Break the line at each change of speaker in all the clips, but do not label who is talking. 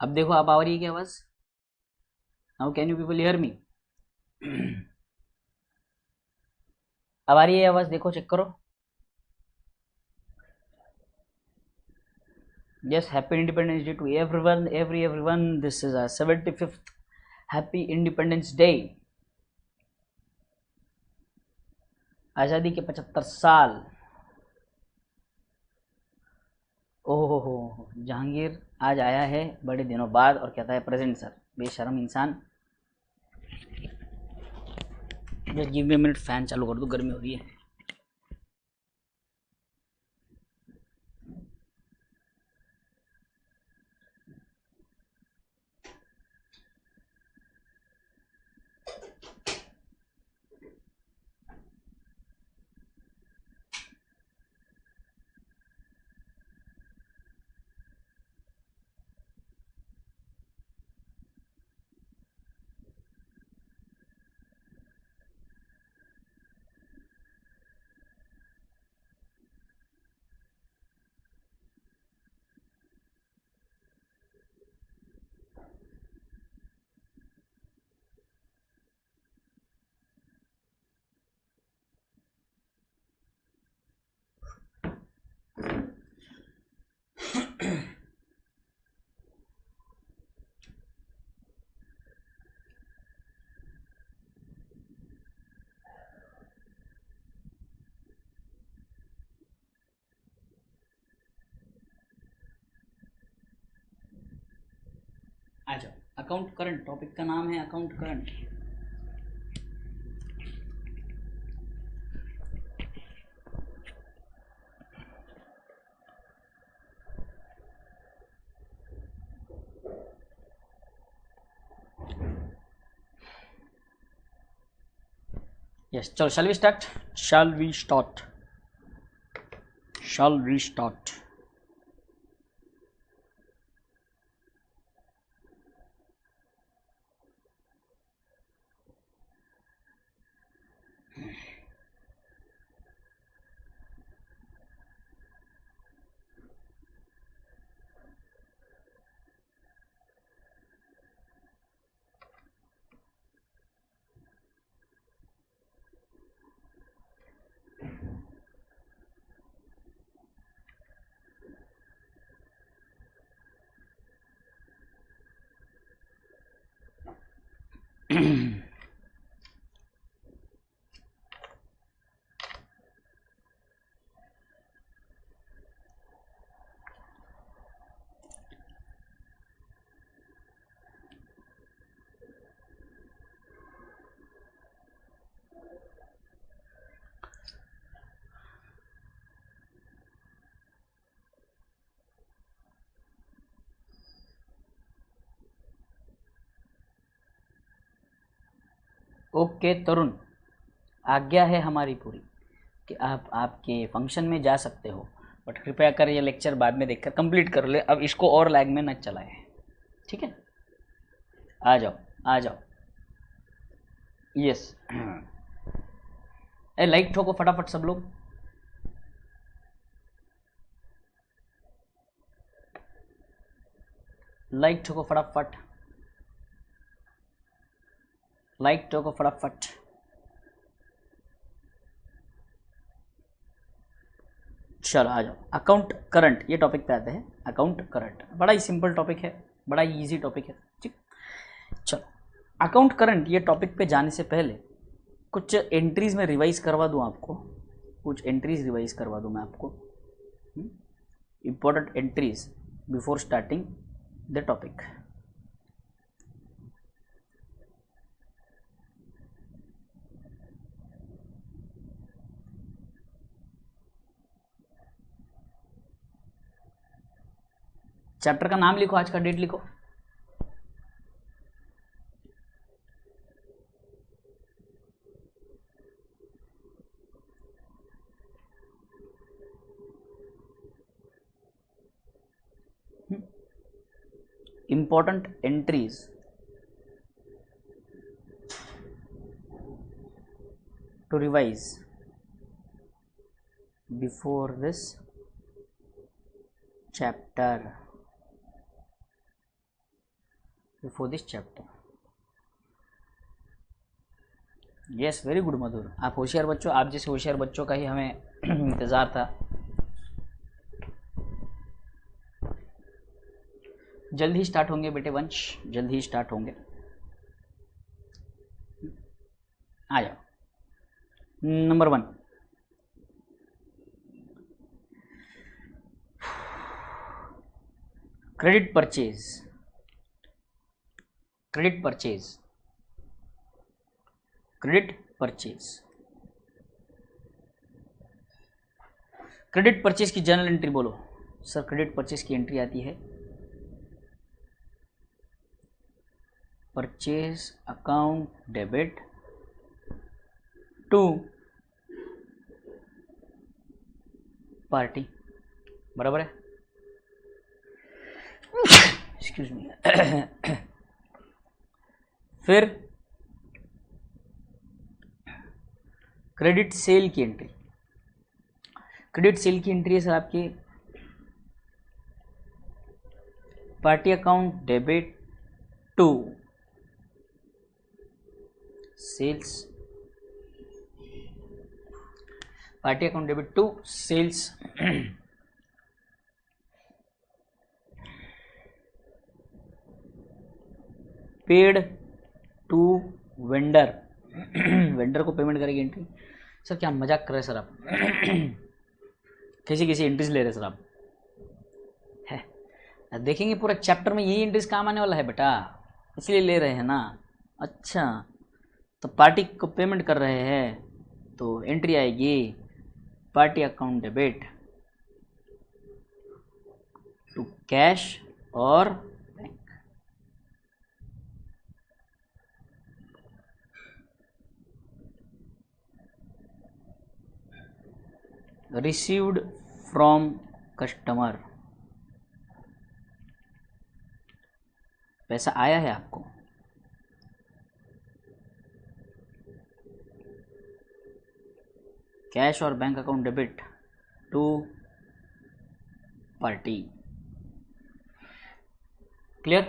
अब देखो, अब आ रही है क्या आवाज? Now can you people hear me? अब आ रही है आवाज? देखो, चेक करो। Yes, happy Independence Day to everyone, everyone. This is our 75th Happy Independence Day. आज़ादी के 75 साल। ओहो हो, जहांगीर आज आया है बड़े दिनों बाद और कहता है प्रेजेंट सर। बेशरम इंसान। Just give me minute, fan चालू कर दो, गर्मी हो रही है। आ जाओ। अकाउंट करंट, टॉपिक का नाम है अकाउंट करंट। यस, चलो, shall we start? Shall we start? Shall we start? Okay Tarun, आज्ञा है हमारी पूरी कि आप आपके फंक्शन में जा सकते हो, बट कृपया कर ये लेक्चर बाद में देखकर कंप्लीट कर ले। अब इसको और लैग में न चलाए, ठीक है? आ जाओ, आ जाओ। यस। ए, लाइक ठोको फटाफट सब लोग। लाइक ठोको फटाफट, लाइक ठोको फटाफट। चलो आ जाओ। अकाउंट करंट, ये टॉपिक पे आते हैं। अकाउंट करंट बड़ा ही सिंपल टॉपिक है, बड़ा ही इजी टॉपिक है, ठीक? चलो, अकाउंट करंट ये टॉपिक पे जाने से पहले कुछ एंट्रीज में रिवाइज करवा दूं आपको। कुछ एंट्रीज रिवाइज करवा दूं मैं आपको, important entries before starting the topic. Chapter का नाम लिखो, आज का डेट लिखो। Important entries to revise before this chapter. Before this chapter. Yes, very good Madhur, आप होशियार बच्चों, आप जैसे होशियार बच्चों का ही हमें इंतज़ार था। जल्द ही स्टार्ट होंगे बेटे वंश, जल्द ही स्टार्ट होंगे, आ जाओ। Number 1, credit purchase. Credit purchase, credit purchase, credit purchase की जर्नल एंट्री बोलो सर। क्रेडिट परचेज की एंट्री आती है purchase account debit to party, बराबर है। Excuse me. फिर क्रेडिट सेल की एंट्री। क्रेडिट सेल की एंट्री है सर आपकी party account debit to sales, party account debit to sales. Paid to vendor, vendor को पेमेंट करेगी एंट्री। सर क्या मजाक कर रहे हैं सर आप? कैसी एंट्रीज ले रहे हैं सर आप? है देखेंगे पूरा चैप्टर में यही एंट्रीज काम आने वाला है बेटा, इसलिए ले रहे हैं ना। अच्छा, तो पार्टी को पेमेंट कर रहे हैं तो एंट्री आएगी party account debit to cash और बैंक। रिसीव्ड फ्रॉम कस्टमर, पैसा आया है आपको, कैश और bank account debit to party. Clear?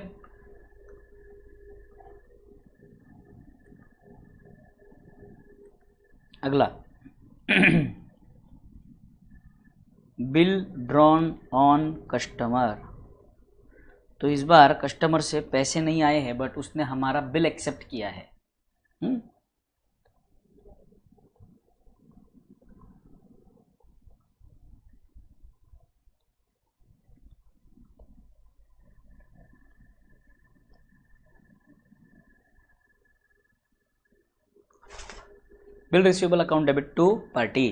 अगला बिल ड्रॉन ऑन कस्टमर। तो इस बार कस्टमर से पैसे नहीं आए हैं बट उसने हमारा बिल एक्सेप्ट किया है। Bill receivable account debit to party.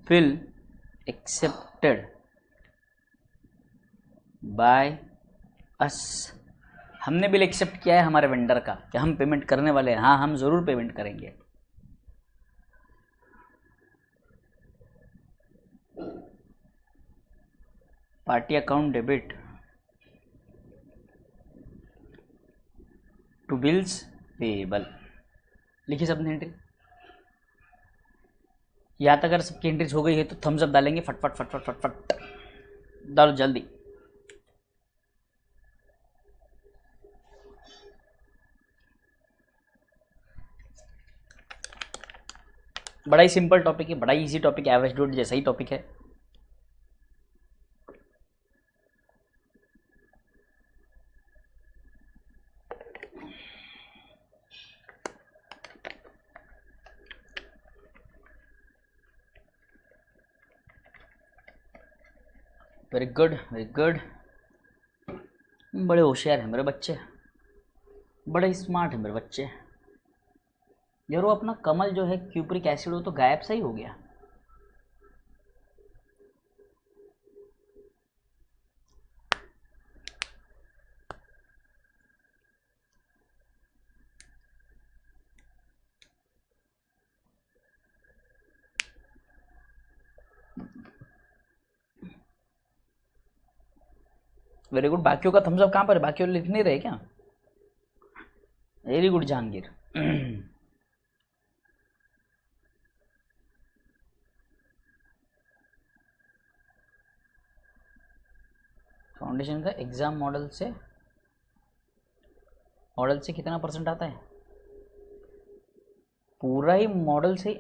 Bill accepted by us, हमने बिल एक्सेप्ट किया है हमारे वेंडर का कि हम पेमेंट करने वाले हैं। हाँ, हम जरूर पेमेंट करेंगे। Party account debit to bills payable. लिखिए सबने एंट्री। या तक अगर सबकी एंट्रीज हो गई है तो थम्स अप डालेंगे, फटफट फटफट फटफट डालो जल्दी। बड़ा ही सिंपल टॉपिक है, बड़ा ही इजी टॉपिक है, एवरेज डॉट जैसा ही टॉपिक है। Very good, very good. बड़े होशियार हैं मेरे बच्चे, बड़े स्मार्ट हैं मेरे बच्चे। यार वो अपना कमल जो है क्यूप्रिक एसिड वो तो गायब सा ही हो गया। Very good. बाकियों का थम्स अप कहाँ पर है? बाकियों लिख नहीं रहे क्या? Very good Jahangir. फाउंडेशन का एग्जाम मॉडल से कितना परसेंट आता है? पूरा ही मॉडल से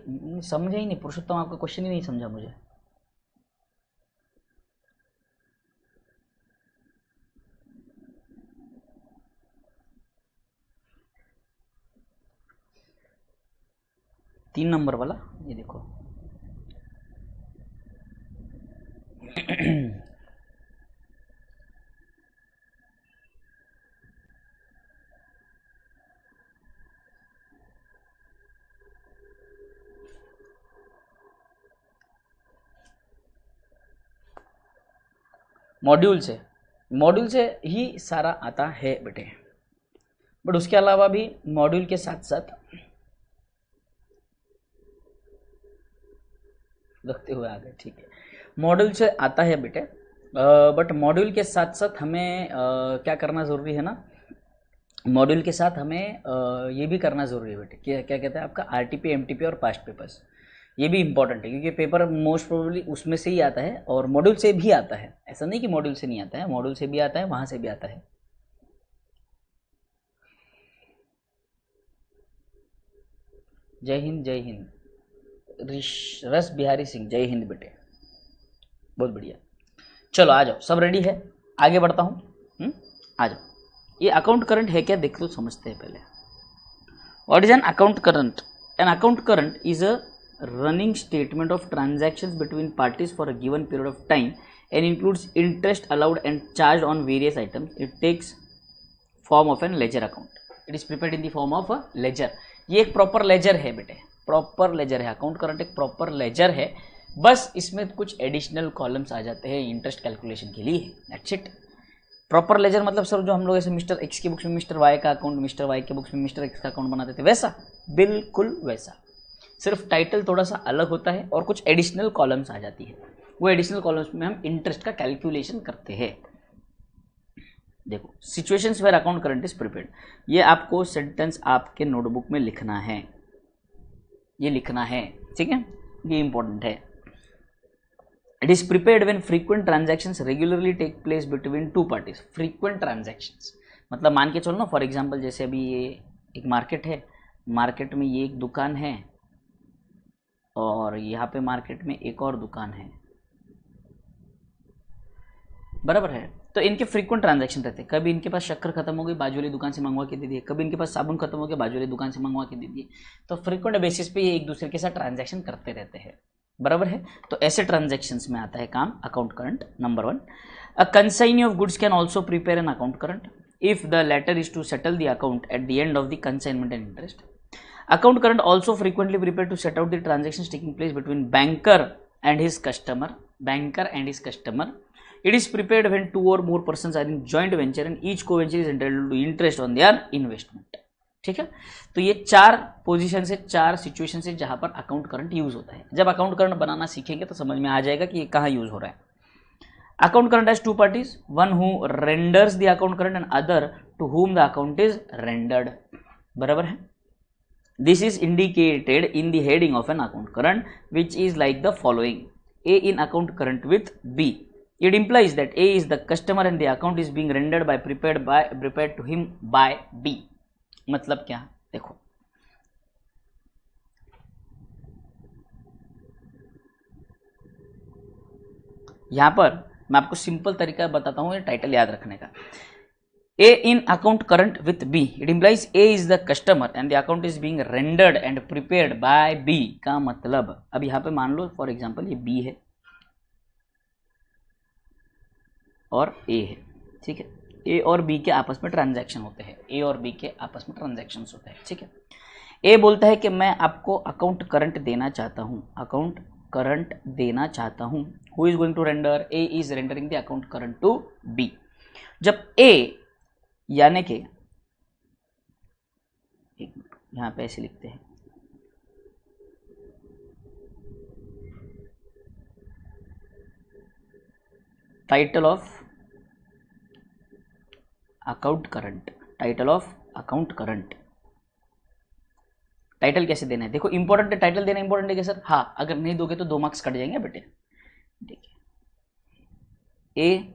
समझा ही नहीं पुरुषोत्तम, आपका क्वेश्चन ही नहीं समझा मुझे। तीन नंबर वाला ये देखो मॉड्यूल से ही सारा आता है बेटे, बट उसके अलावा भी मॉड्यूल के साथ साथ रखते हुए आ गए, ठीक है, मॉड्यूल से आता है बेटे, बट मॉड्यूल के साथ साथ हमें क्या करना ज़रूरी है ना, मॉड्यूल के साथ हमें ये भी करना ज़रूरी है बेटे, क्या क्या कहते हैं आपका आरटीपी, एमटीपी और पास्ट पेपर्स, ये भी इंपॉर्टेंट है क्योंकि पेपर मोस्ट प्रोबेबली उसमें से ही आता है और मॉड्यूल से भी आता है, ऐसा नहीं कि मॉड्यूल से नहीं आता है, मॉड्यूल से भी आता है, वहाँ से भी आता है। जय हिंद जय हिंद, रस बिहारी सिंह, जय हिंद बेटे, बहुत बढ़िया। चलो आ जाओ, सब रेडी है, आगे बढ़ता हूँ। आ जाओ, ये अकाउंट करंट है क्या देख लो, समझते हैं पहले। What is an account current? An account current is a running statement of transactions between parties for a given period of time and includes interest allowed and charge on various items. It takes form of an ledger account, it is prepared in the form of a ledger. ये एक proper ledger है बेटे, proper ledger है, account current एक proper ledger है, बस इसमें कुछ एडिशनल कॉलम्स आ जाते हैं इंटरेस्ट कैलकुलेशन के लिए, दैट्स इट। प्रॉपर लेजर मतलब सर जो हम लोग ऐसे मिस्टर एक्स की बुक्स में मिस्टर वाई का अकाउंट, मिस्टर वाई के बुक्स में मिस्टर एक्स का अकाउंट बनाते थे, वैसा, बिल्कुल वैसा, सिर्फ टाइटल थोड़ा सा अलग होता है और कुछ एडिशनल कॉलम्स आ जाती है, वो एडिशनल कॉलम्स में हम इंटरेस्ट का कैलकुलेशन करते हैं। देखो, situations where account current is prepared, ये आपको सेंटेंस आपके नोटबुक में लिखना है, ये लिखना है, ठीक है, ये इंपॉर्टेंट है। It is prepared when frequent transactions regularly take place between two parties. Frequent transactions मतलब मान के चलो ना, फॉर एग्जांपल जैसे अभी ये एक मार्केट है, मार्केट में ये एक दुकान है और यहाँ पे मार्केट में एक और दुकान है, बराबर है, तो इनके फ्रीक्वेंट ट्रांजैक्शन रहते हैं। कभी इनके पास शक्कर खत्म हो गई, बाजू वाली दुकान से मंगवा के दे दिए, कभी इनके पास साबुन खत्म हो गया, बाजू वाली दुकान से मंगवा के दे दिए, तो फ्रीक्वेंट बेसिस पे ये एक दूसरे के साथ ट्रांजैक्शन करते रहते हैं, बराबर है। तो ऐसे ट्रांजैक्शंस में आता है काम अकाउंट करंट। नंबर 1, a consignee of goods can also prepare an account current if the latter is to settle the account at the end of the consignment and interest. Account current also frequently prepare to set out the transactions taking place between banker and his customer, banker and his customer. It is prepared when two or more persons are in joint venture and each co-venture is entitled to interest on their investment। ठीक है, तो ये 4 position से, 4 situation से जहां पर account current use होता है। जब अकाउंट करंट बनाना सीखेंगे तो समझ में आ जाएगा कि ये कहाँ यूज हो रहा है। Account current has 2 parties, one who renders the account current and other to whom the account is rendered, बराबर है। This is indicated in the heading of an account current which is like the following: A in account current with B. It implies that A is the customer and the account is being rendered by prepared to him by B। मतलब क्या, देखो यहां पर मैं आपको simple तरीका बताता हूं, ये टाइटल याद रखने का। A in account current with B, it implies A is the customer and the account is being rendered and prepared by B का मतलब, अब यहां पे मान लो फॉर एग्जांपल ये B है और ए है, ठीक है, ए और बी के आपस में ट्रांजैक्शन होते हैं, ए और बी के आपस में ट्रांजैक्शंस होते हैं, ठीक है। ए बोलता है कि मैं आपको अकाउंट करंट देना चाहता हूं, अकाउंट करंट देना चाहता हूं। Who is going to render? A is rendering the account current to B. जब ए यानी कि यहां पे ऐसे लिखते हैं, title of account current, title of account current. Title कैसे देना है, देखो इंपॉर्टेंट है, टाइटल देना इंपॉर्टेंट है क्या सर? हाँ, अगर नहीं दोगे तो 2 मार्क्स कट जाएंगे बेटे। देखिए, ए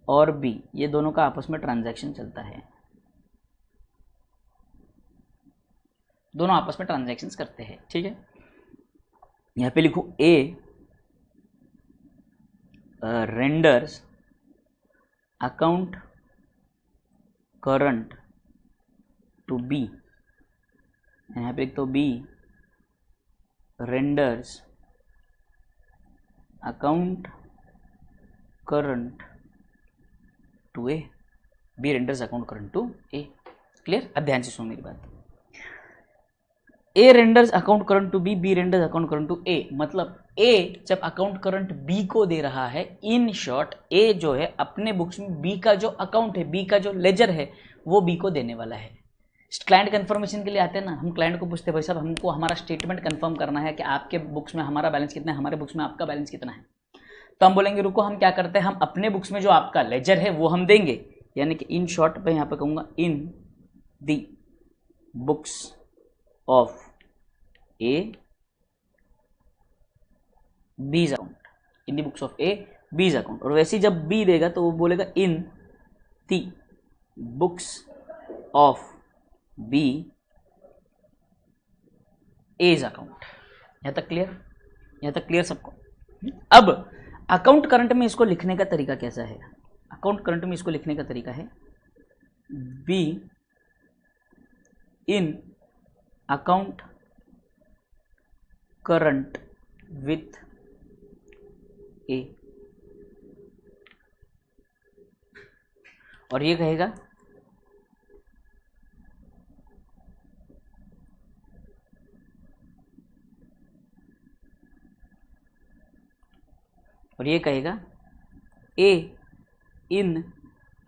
और बी, ये दोनों का आपस में ट्रांजैक्शन चलता है, दोनों आपस में ट्रांजैक्शंस करते हैं, ठीक है। यहाँ पे लिखूँ A renders account current to B, यहाँ पे तो B renders account current to A, B renders account current to A. Clear? अब ध्यान से सुनो मेरी बात। A renders account current to B, B renders account current to A, मतलब ए जब अकाउंट करंट बी को दे रहा है, इन शॉर्ट ए जो है अपने बुक्स में बी का जो अकाउंट है, बी का जो लेजर है वो बी को देने वाला है। क्लाइंट कंफर्मेशन के लिए आते हैं ना, हम क्लाइंट को पूछते हैं भाई साहब हमको हमारा स्टेटमेंट कंफर्म करना है कि आपके बुक्स में हमारा बैलेंस कितना है, हमारे बुक्स में आपका बैलेंस कितना है। तो हम बोलेंगे रुको, हम क्या करते हैं, हम अपने बुक्स में जो आपका लेजर है वो हम देंगे, यानी कि इन शॉर्ट मैं यहाँ पे कहूँगा इन दी बुक्स ऑफ ए बीज account, in the books of ए बीज अकाउंट। और वैसे ही जब बी देगा तो वो बोलेगा in the books of B as account. यहाँ तक क्लियर? यहाँ तक क्लियर सबको? अब अकाउंट करंट में इसको लिखने का तरीका कैसा है? अकाउंट करंट में इसको लिखने का तरीका है B in account current with A, और ये कहेगा A in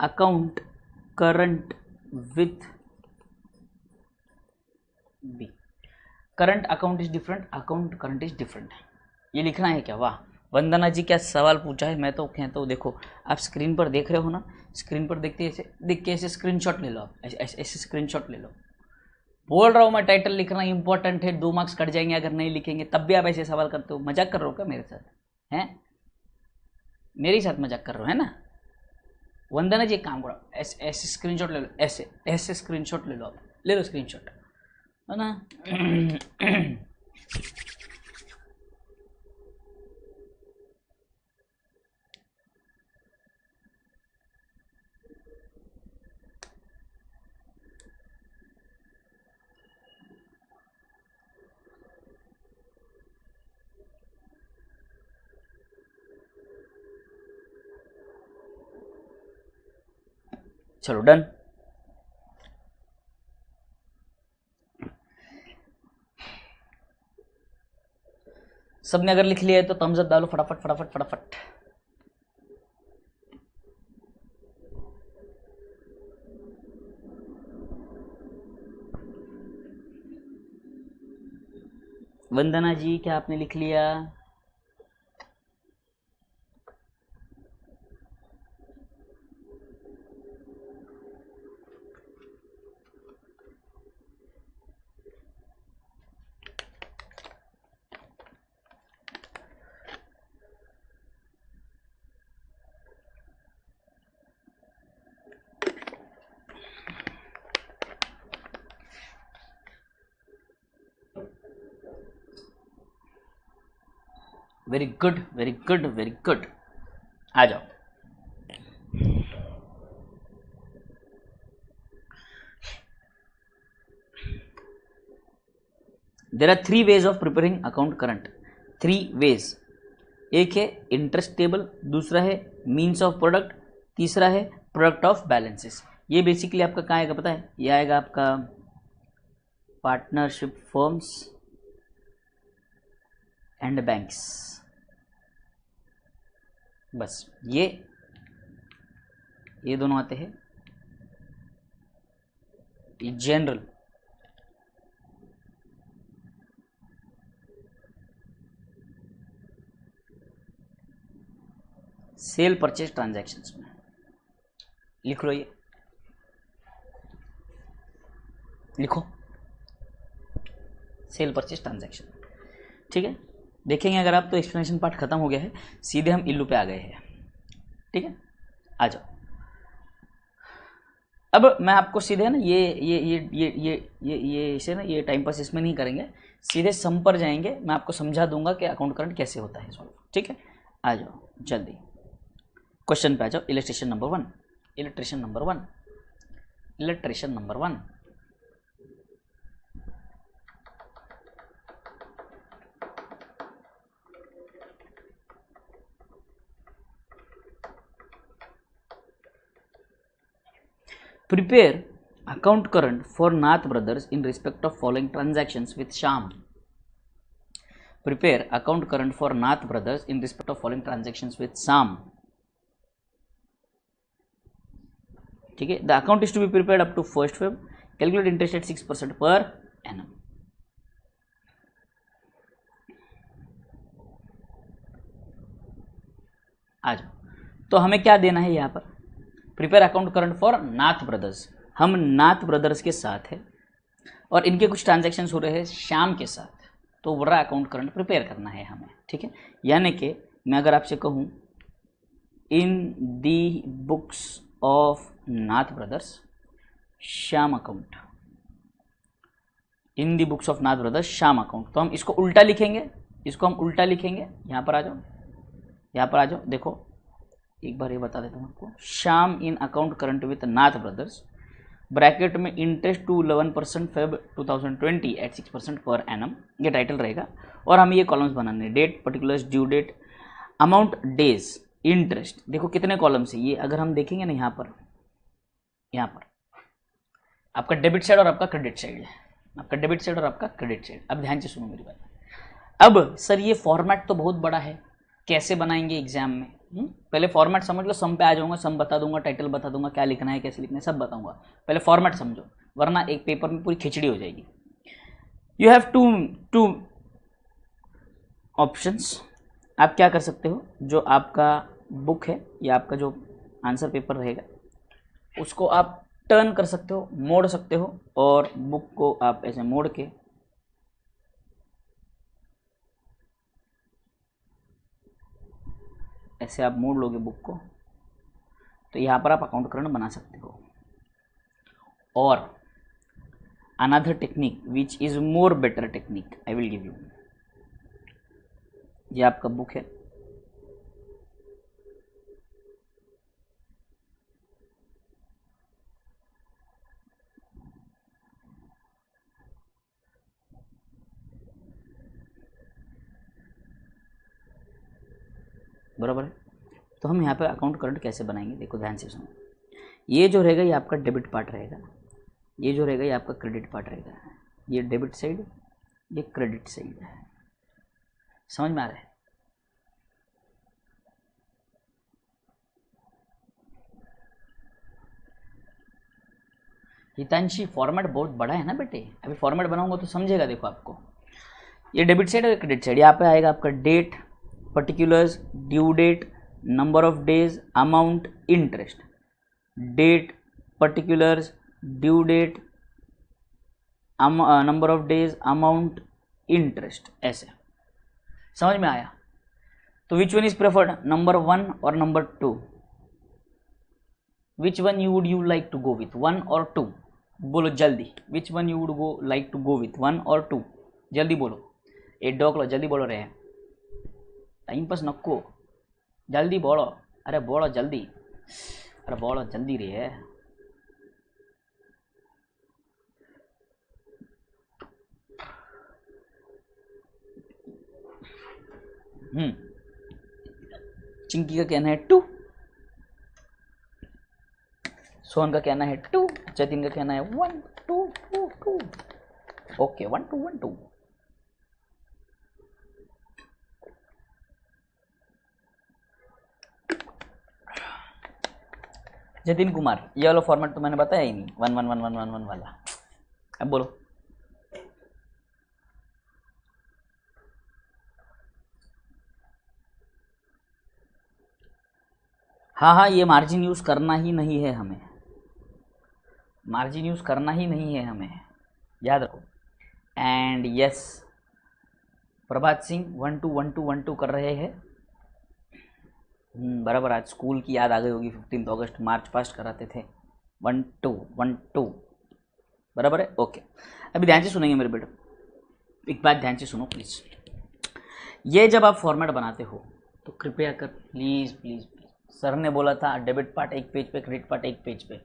account current with B. Current account is different, account current is different. ये लिखना है क्या? वाह, वंदना जी क्या सवाल पूछा है। मैं तो कहता हूँ देखो आप स्क्रीन पर देख रहे हो ना, स्क्रीन पर देखते ऐसे देख के ऐसे स्क्रीनशॉट ले लो, आप ऐसे स्क्रीनशॉट ले लो। बोल रहा हूँ मैं, टाइटल लिखना इंपॉर्टेंट है, 2 मार्क्स कट जाएंगे अगर नहीं लिखेंगे, तब भी आप ऐसे सवाल करते हो। मजाक कर रहे हो क्या मेरे साथ? हैं मेरे साथ मजाक कर रहे हो है ना? वंदना जी एक काम करो, ऐसे स्क्रीनशॉट ले लो, ऐसे स्क्रीनशॉट ले लो, आप ले लो स्क्रीनशॉट, है ना? चलो डन। सबने अगर लिख लिया है तो थम्स अप डालो फटाफट फटाफट फटाफट। वंदना जी क्या आपने लिख लिया? Very good very good very good. आ जाओ। There are 3 ways of preparing account current. 3 ways। एक है इंटरेस्ट टेबल, दूसरा है मीन्स ऑफ प्रोडक्ट, तीसरा है प्रोडक्ट ऑफ बैलेंसेस। ये बेसिकली आपका कहाँ आएगा पता है? ये आएगा आपका पार्टनरशिप फर्म्स एंड बैंक्स। बस ये दोनों आते हैं। ये जनरल सेल परचेज ट्रांजैक्शंस में लिख लो, ये लिखो सेल परचेज ट्रांजैक्शन। ठीक है, देखेंगे अगर आप तो एक्सप्लेनेशन पार्ट खत्म हो गया है, सीधे हम इल्लू पे आ गए हैं। ठीक है, आ जाओ। अब मैं आपको सीधे ना ये इसे ना ये टाइम पास इसमें नहीं करेंगे, सीधे सम पर जाएंगे। मैं आपको समझा दूंगा कि अकाउंट करंट कैसे होता है सॉल्व, ठीक है। आ जाओ जल्दी क्वेश्चन पे आ जाओ। Illustration number 1, illustration number 1, illustration number 1। Prepare account current for Nath brothers in respect of following transactions with Sham. Prepare account current for Nath brothers in respect of following transactions with Sham. ठीक है। The account is to be prepared up to 1st Feb. Calculate interest at 6% per annum. आ जाओ। तो हमें क्या देना है यहाँ पर, prepare account current for Nath brothers. हम नाथ ब्रदर्स के साथ है और इनके कुछ ट्रांजैक्शंस हो रहे हैं श्याम के साथ, तो वो रहा अकाउंट करंट प्रिपेयर करना है हमें, ठीक है। यानी कि मैं अगर आपसे कहूँ in the books of Nath brothers Shyam account, in the books of Nath brothers Shyam account, तो हम इसको उल्टा लिखेंगे, इसको हम उल्टा लिखेंगे। यहाँ पर आ जाओ, यहाँ पर आ जाओ। देखो एक बार ये बता देता हूँ आपको, Shyam in account current with Nath brothers bracket में interest to 11% Feb 2020 at 6% per annum, ये टाइटल रहेगा। और हमें ये कॉलम्स बनाने, date, particulars, due date, amount, days, interest. देखो कितने कॉलम्स है ये, अगर हम देखेंगे ना यहाँ पर आपका डेबिट साइड और आपका क्रेडिट साइड है, आपका डेबिट साइड और आपका क्रेडिट साइड। अब ध्यान से सुनो मेरी बात। अब सर ये फॉर्मेट तो बहुत बड़ा है, कैसे बनाएंगे एग्जाम में? पहले फॉर्मेट समझ लो, सम पे आ जाऊंगा, सम बता दूंगा, टाइटल बता दूंगा, क्या लिखना है कैसे लिखना है सब बताऊंगा। पहले फॉर्मेट समझो, वरना एक पेपर में पूरी खिचड़ी हो जाएगी। You have two options. आप क्या कर सकते हो, जो आपका बुक है या आपका जो आंसर पेपर रहेगा उसको आप टर्न कर सकते हो, मोड़ सकते हो, और बुक को आप ऐसे मोड़ के ऐसे आप मोड़ लोगे बुक को, तो यहाँ पर आप अकाउंट करंट बना सकते हो। और another technique which is more better technique I will give you. ये आपका बुक है, बराबर है। तो हम यहाँ पे अकाउंट करंट कैसे बनाएंगे, देखो ध्यान से सुनो। ये जो रहेगा ये आपका डेबिट पार्ट रहेगा, ये जो रहेगा ये आपका क्रेडिट पार्ट रहेगा। ये डेबिट साइड, ये क्रेडिट साइड है, समझ में आ रहा है? हितांशी फॉर्मेट बहुत बड़ा है ना बेटे, अभी फॉर्मेट बनाऊंगा तो समझेगा। देखो आपको ये डेबिट साइड और क्रेडिट साइड, यहाँ पे आएगा आपका date, particulars, due date, number of days, amount, interest. Date, particulars, due date, number of days, amount, interest, ऐसे समझ में आया? तो which one is preferred, number 1 और number 2? Which one you would you like to go with, 1 और 2? बोलो जल्दी, which one you would go like to go with, 1 और 2? जल्दी बोलो, ए डॉक लो, जल्दी बोलो रे, टाइम पास नको, जल्दी बोलो, अरे बोलो जल्दी, अरे बोलो जल्दी रे। चिंकी का कहना है 2, सोहन का कहना है 2, जतिन का कहना है 1 2 2 2। ओके 1 2 1 2। जतिन कुमार, ये वाला फॉर्मेट तो मैंने बताया ही नहीं, 1 1 1 1 1 1 वाला। अब बोलो, हाँ हाँ, ये मार्जिन यूज़ करना ही नहीं है हमें, मार्जिन यूज़ करना ही नहीं है हमें, याद रखो। एंड यस, प्रभात सिंह 1 2 1 2 1 2 कर रहे हैं, बराबर, आज स्कूल की याद आ गई होगी। 15 अगस्त मार्च पास्ट कराते थे। 1 2 1 2 बराबर है। ओके, अभी ध्यान से सुनेंगे मेरे बेटे, एक बात ध्यान से सुनो प्लीज़। ये जब आप फॉर्मेट बनाते हो तो कृपया कर प्लीज़ प्लीज़ प्लीज़, सर ने बोला था डेबिट पार्ट एक पेज पे, क्रेडिट पार्ट एक पेज पे।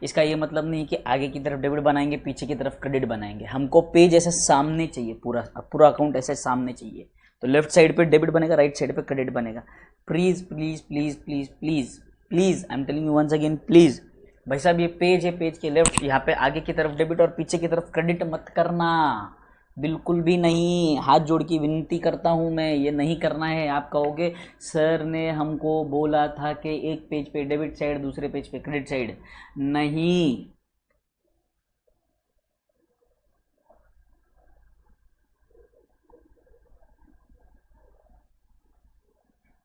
इसका ये मतलब नहीं कि आगे की तरफ डेबिट बनाएंगे, पीछे की तरफ क्रेडिट बनाएंगे। हमको पेज ऐसे सामने चाहिए, पूरा पूरा अकाउंट ऐसे सामने चाहिए। तो लेफ्ट साइड पे डेबिट बनेगा, राइट साइड पे क्रेडिट बनेगा। Please please please please please please, I am telling you once again, please भाई साहब, ये पेज है, पेज के लेफ्ट यहाँ पे आगे की तरफ डेबिट और पीछे की तरफ क्रेडिट मत करना, बिल्कुल भी नहीं। हाथ जोड़ की विनती करता हूँ मैं, ये नहीं करना है। आप कहोगे सर ने हमको बोला था कि एक पेज पे डेबिट साइड, दूसरे पेज पे क्रेडिट साइड। नहीं,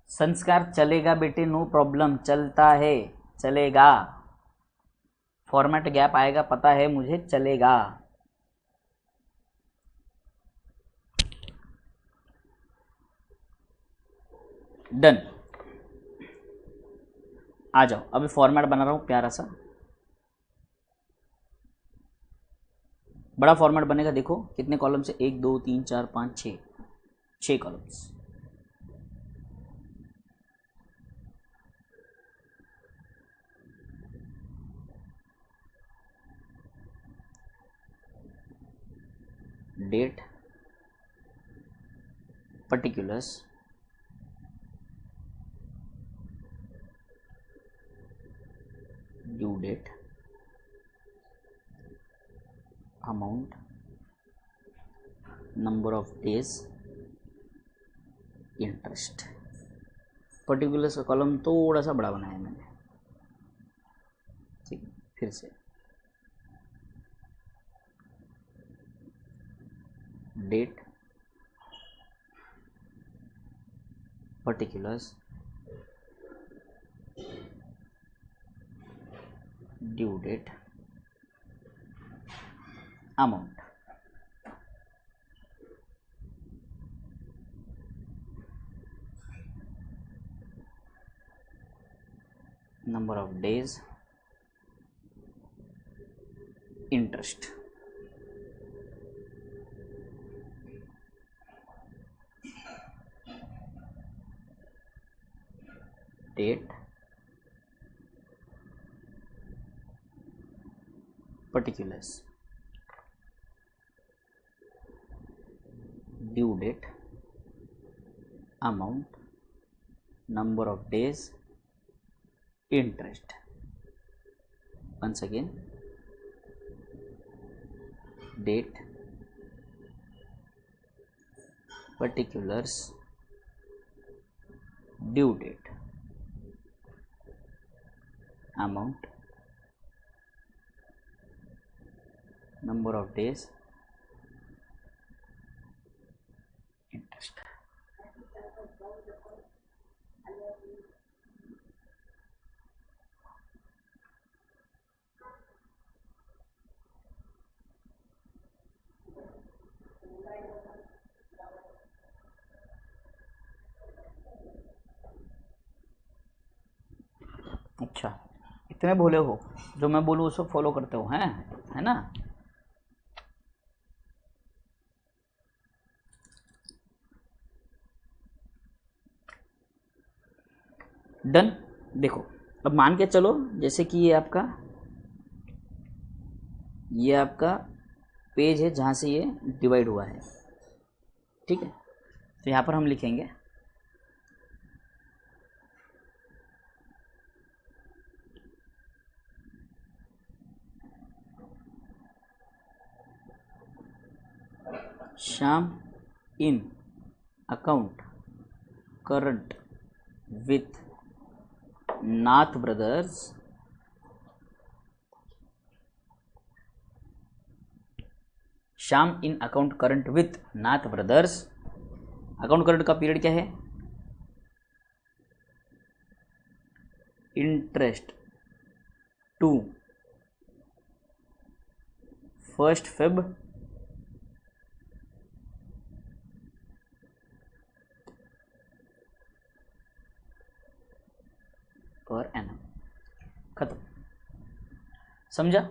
संस्कार चलेगा बेटे, नो प्रॉब्लम, चलता है, चलेगा। फॉर्मेट गैप आएगा पता है मुझे, चलेगा। डन, आ जाओ, अभी फॉर्मेट बना रहा हूँ प्यारा सा, बड़ा फॉर्मेट बनेगा। देखो कितने कॉलम से, 1 2 3 4 5 6, 6 columns. Date, particulars, due date, amount, number of days, interest. Particulars का कॉलम थोड़ा सा बड़ा बनाया मैंने, ठीक है। फिर से date, particulars, due date, amount. Number of days, interest. Date, particulars, due date, amount, number of days, interest. once again, date, particulars, due date, amount, number of days, interest। अच्छा, इतने भोले हो, जो मैं बोलूँ उसको फॉलो करते हो, हैं, है ना। डन। देखो अब मान के चलो, जैसे कि ये आपका पेज है जहाँ से ये डिवाइड हुआ है, ठीक है। तो यहाँ पर हम लिखेंगे Shyam in account current with Nath brothers Shyam in account current with Nath brothers. Account current का पीरियड क्या है, interest to 1 Feb per annum, खत्म। समझा?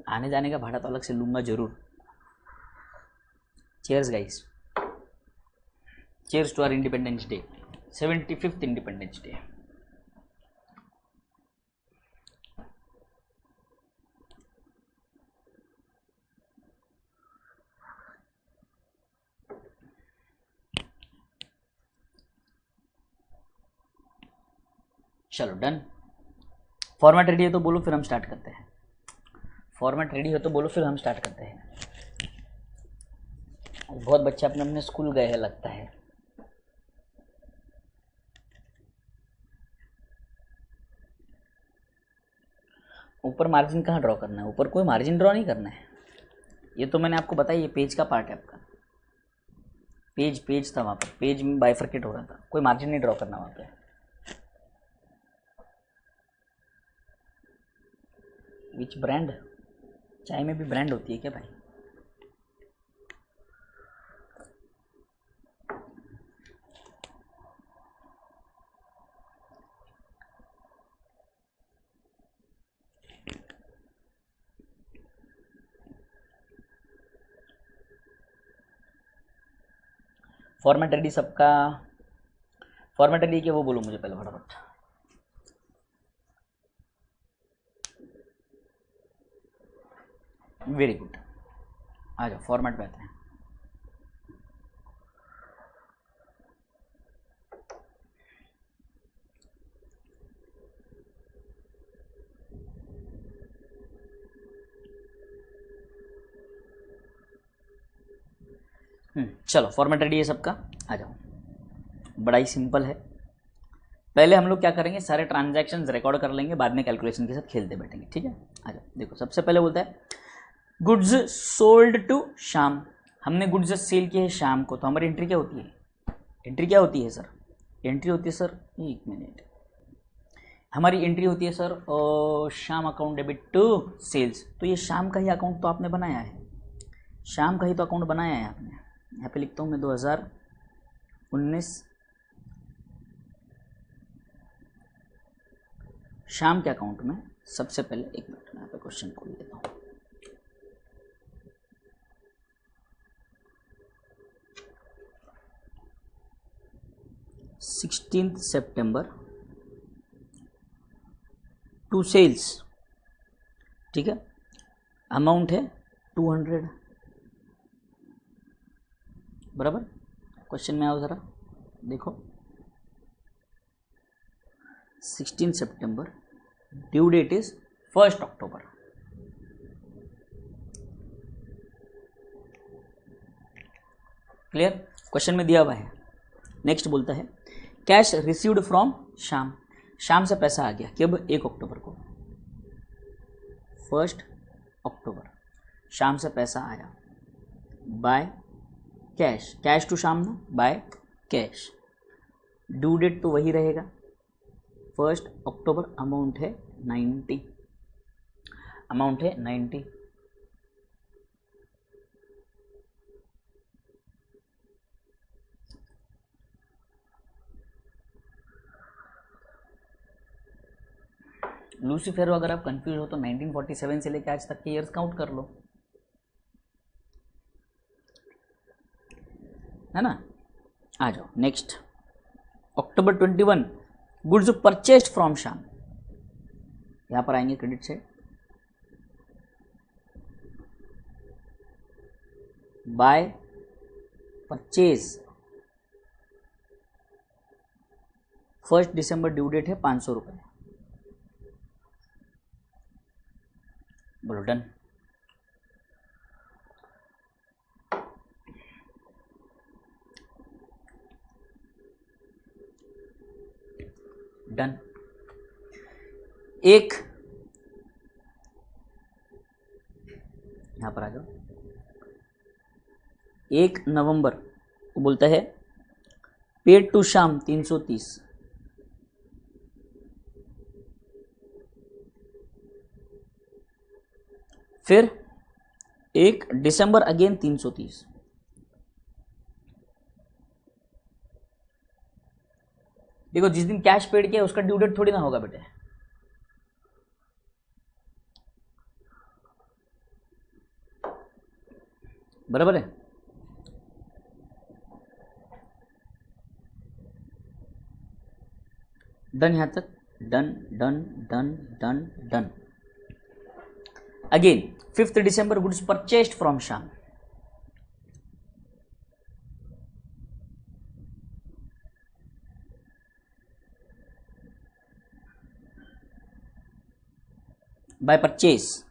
आने जाने का भाड़ा तो अलग से लूंगा जरूर। Cheers guys, cheers to our independence day, 75th independence day. चलो डन। फॉर्मेट रेडी है तो बोलो, फिर हम स्टार्ट करते हैं। फॉर्मेट रेडी हो तो बोलो, फिर हम स्टार्ट करते हैं। बहुत बच्चे अपने अपने स्कूल गए हैं लगता है। ऊपर मार्जिन कहाँ ड्रॉ करना है? ऊपर कोई मार्जिन ड्रॉ नहीं करना है। ये तो मैंने आपको बताया, ये पेज का पार्ट है आपका। पेज था वहाँ पर, पेज में बाइफरकेट हो रहा था, कोई मार्जिन नहीं ड्रॉ करना वहाँ पे। Which brand? चाय में भी ब्रांड होती है क्या भाई? फॉर्मेट रेडी सबका? फॉर्मेट रेडी क्या वो बोलो मुझे पहले फटाफट। वेरी गुड, आ जाओ फॉर्मेट पे आते हैं। चलो फॉर्मेट रेडी है सबका, आ जाओ। बड़ा ही सिंपल है। पहले हम लोग क्या करेंगे, सारे ट्रांजैक्शंस रिकॉर्ड कर लेंगे, बाद में कैलकुलेशन के साथ खेलते बैठेंगे, ठीक है? आ जाओ। देखो सबसे पहले बोलता है गुड्स सोल्ड टू शाम। हमने गुड्स सेल किए हैं शाम को, तो हमारी एंट्री क्या होती है? एंट्री क्या होती है सर? एंट्री होती है सर, एक मिनट, हमारी एंट्री होती है सर शाम अकाउंट डेबिट टू सेल्स। तो ये शाम का ही अकाउंट तो आपने बनाया है, शाम का ही तो अकाउंट बनाया है आपने। यहाँ पे लिखता हूँ मैं 2019 शाम के अकाउंट में। सबसे पहले एक मिनट मैं यहाँ पे क्वेश्चन खोल देता हूँ। September टू सेल्स, ठीक है? अमाउंट है 200, बराबर? क्वेश्चन में आओ ज़रा देखो। 16 सितंबर, ड्यू डेट इज 1 अक्टूबर। क्लियर? क्वेश्चन में दिया हुआ है। नेक्स्ट बोलता है कैश रिसीव्ड फ्रॉम शाम। शाम से पैसा आ गया कब? 1 अक्टूबर को, 1 अक्टूबर शाम से पैसा आया बाय कैश, कैश टू शाम ना, बाय कैश। ड्यू डेट तो वही रहेगा 1 अक्टूबर। अमाउंट है 90, अमाउंट है 90। लूसीफेरो अगर आप कंफ्यूज हो तो 1947 से लेकर आज तक के ईयर्स काउंट कर लो, है ना? आ जाओ next. October 21 goods purchased from Sham, यहां पर आएंगे क्रेडिट से बाय परचेज। 1 दिसंबर ड्यू डेट है 500 रुपये। बोलो डन। डन। एक यहां पर आ जाओ। 1 नवंबर वो बोलता है पेड टू शाम 330, फिर 1 दिसंबर अगेन 330। देखो जिस दिन कैश पेड किया उसका ड्यू डेट थोड़ी ना होगा बेटे, बराबर है। डन यहां तक, done done done done done. Again 5 दिसंबर goods purchased from Shyam, by purchase.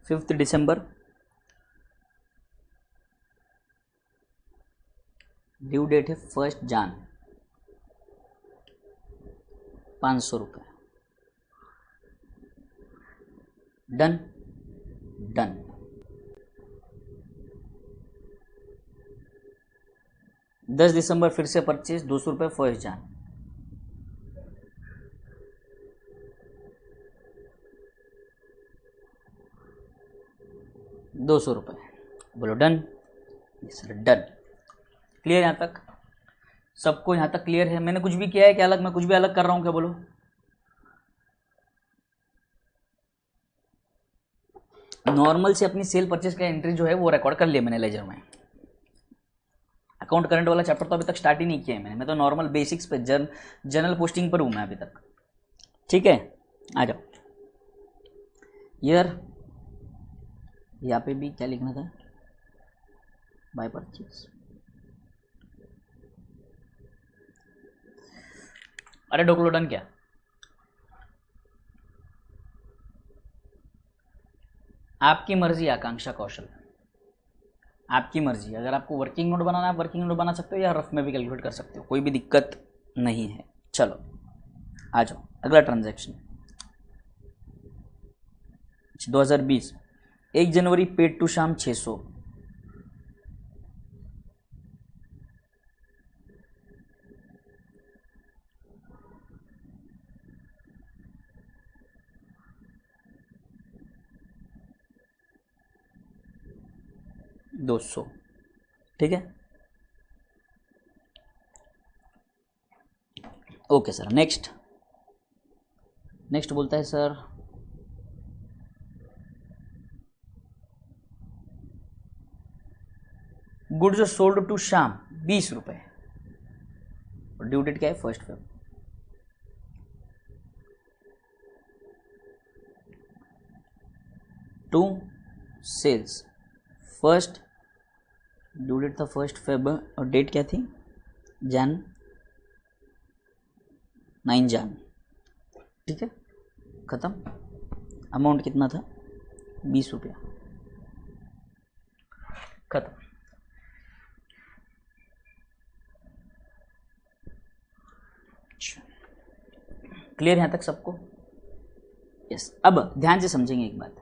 Fifth दिसंबर ड्यू डेट है 1 जन, 500 रुपये। Done done. 10 दिसंबर फिर से परचेज 200 रुपये 1 जन, 200 रुपये। बोलो डन। Sir done. क्लियर यहां तक सबको? यहां तक क्लियर है? मैंने कुछ भी किया है क्या अलग? मैं कुछ भी अलग कर रहा हूं क्या? बोलो। नॉर्मल से अपनी सेल परचेज का एंट्री जो है वो रिकॉर्ड कर लिया मैंने लेजर में। अकाउंट करंट वाला चैप्टर तो अभी तक स्टार्ट ही नहीं किया है मैंने। मैं तो नॉर्मल बेसिक्स पे जनरल पोस्टिंग पर हूं मैं अभी तक। ठीक है, आ जाओ। ईयर यहाँ पे भी क्या लिखना था? By purchase. अरे डोकलो डन क्या? आपकी मर्जी आकांक्षा कौशल, आपकी मर्जी। अगर आपको वर्किंग नोट बनाना है वर्किंग नोट बना सकते हो या रफ में भी कैलकुलेट कर सकते हो, कोई भी दिक्कत नहीं है। चलो आ जाओ अगला ट्रांजैक्शन। 2020 1 जनवरी पेड टू शाम 600, $200। ठीक है, ओके सर। नेक्स्ट बोलता है सर गुड्स सोल्ड टू शाम 20 रुपए, ड्यू डेट क्या है? 1 फरवरी। To sales first, due date था 1 फरवरी और डेट क्या थी? जन 9 जन। ठीक है, खत्म। अमाउंट कितना था? 20 रुपया। खत्म। क्लियर यहां तक सबको? यस। अब ध्यान से समझेंगे एक बात।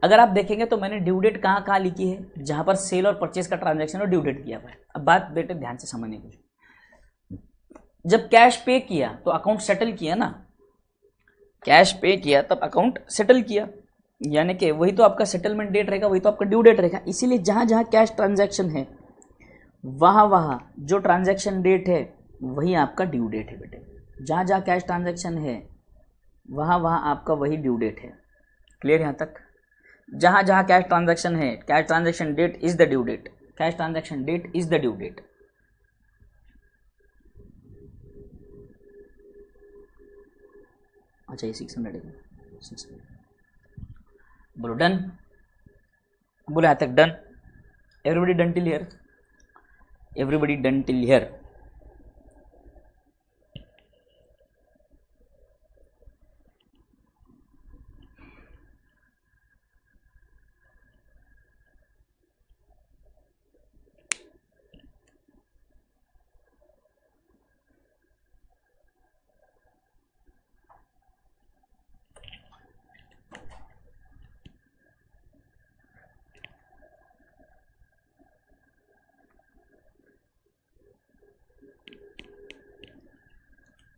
अगर आप देखेंगे तो मैंने ड्यू डेट कहाँ कहाँ लिखी है? जहां पर सेल और परचेज का ट्रांजैक्शन और ड्यू डेट किया हुआ है। अब बात बेटे ध्यान से समझने की। जब कैश पे किया तो अकाउंट सेटल किया ना, कैश पे किया तब अकाउंट सेटल किया, यानी कि वही तो आपका सेटलमेंट डेट रहेगा, वही तो आपका ड्यू डेट रहेगा। इसीलिए जहां जहां कैश ट्रांजैक्शन है वहां वहां जो ट्रांजैक्शन डेट है वही आपका ड्यू डेट है बेटे। जहां जहां कैश ट्रांजैक्शन है वहां वहां आपका वही ड्यू डेट है। क्लियर यहां तक? जहां जहां कैश ट्रांजैक्शन है, cash transaction date is the due date, cash transaction date is the due date. अच्छा ये 600 है, 600। बोलो डन। बोलो यहां तक done. Everybody done till here? Everybody done till here?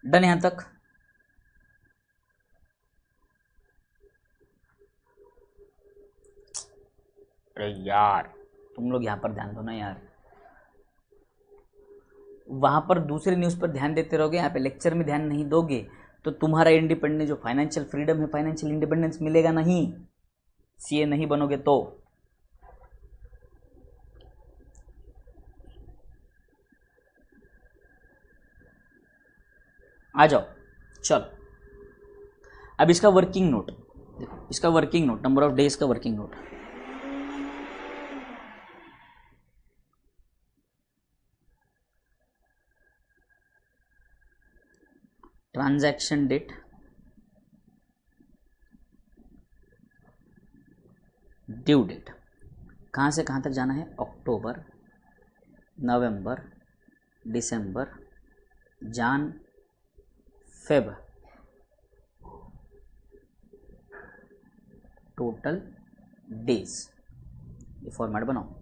Done यहां तक? अरे यार तुम लोग यहां पर ध्यान दो ना यार, वहां पर दूसरे न्यूज़ पर ध्यान देते रहोगे, यहाँ पे लेक्चर में ध्यान नहीं दोगे तो तुम्हारा इंडिपेंडेंस जो फाइनेंशियल फ्रीडम है, फाइनेंशियल इंडिपेंडेंस मिलेगा नहीं, सीए नहीं बनोगे तो। आ जाओ चलो, अब इसका वर्किंग नोट देखो, इसका working note, number of days का working note. Transaction date, due date, कहाँ से कहाँ तक जाना है? अक्टूबर, नवंबर, दिसंबर, जान, फेब, टोटल डेज। ये फॉर्मेट बनाओ।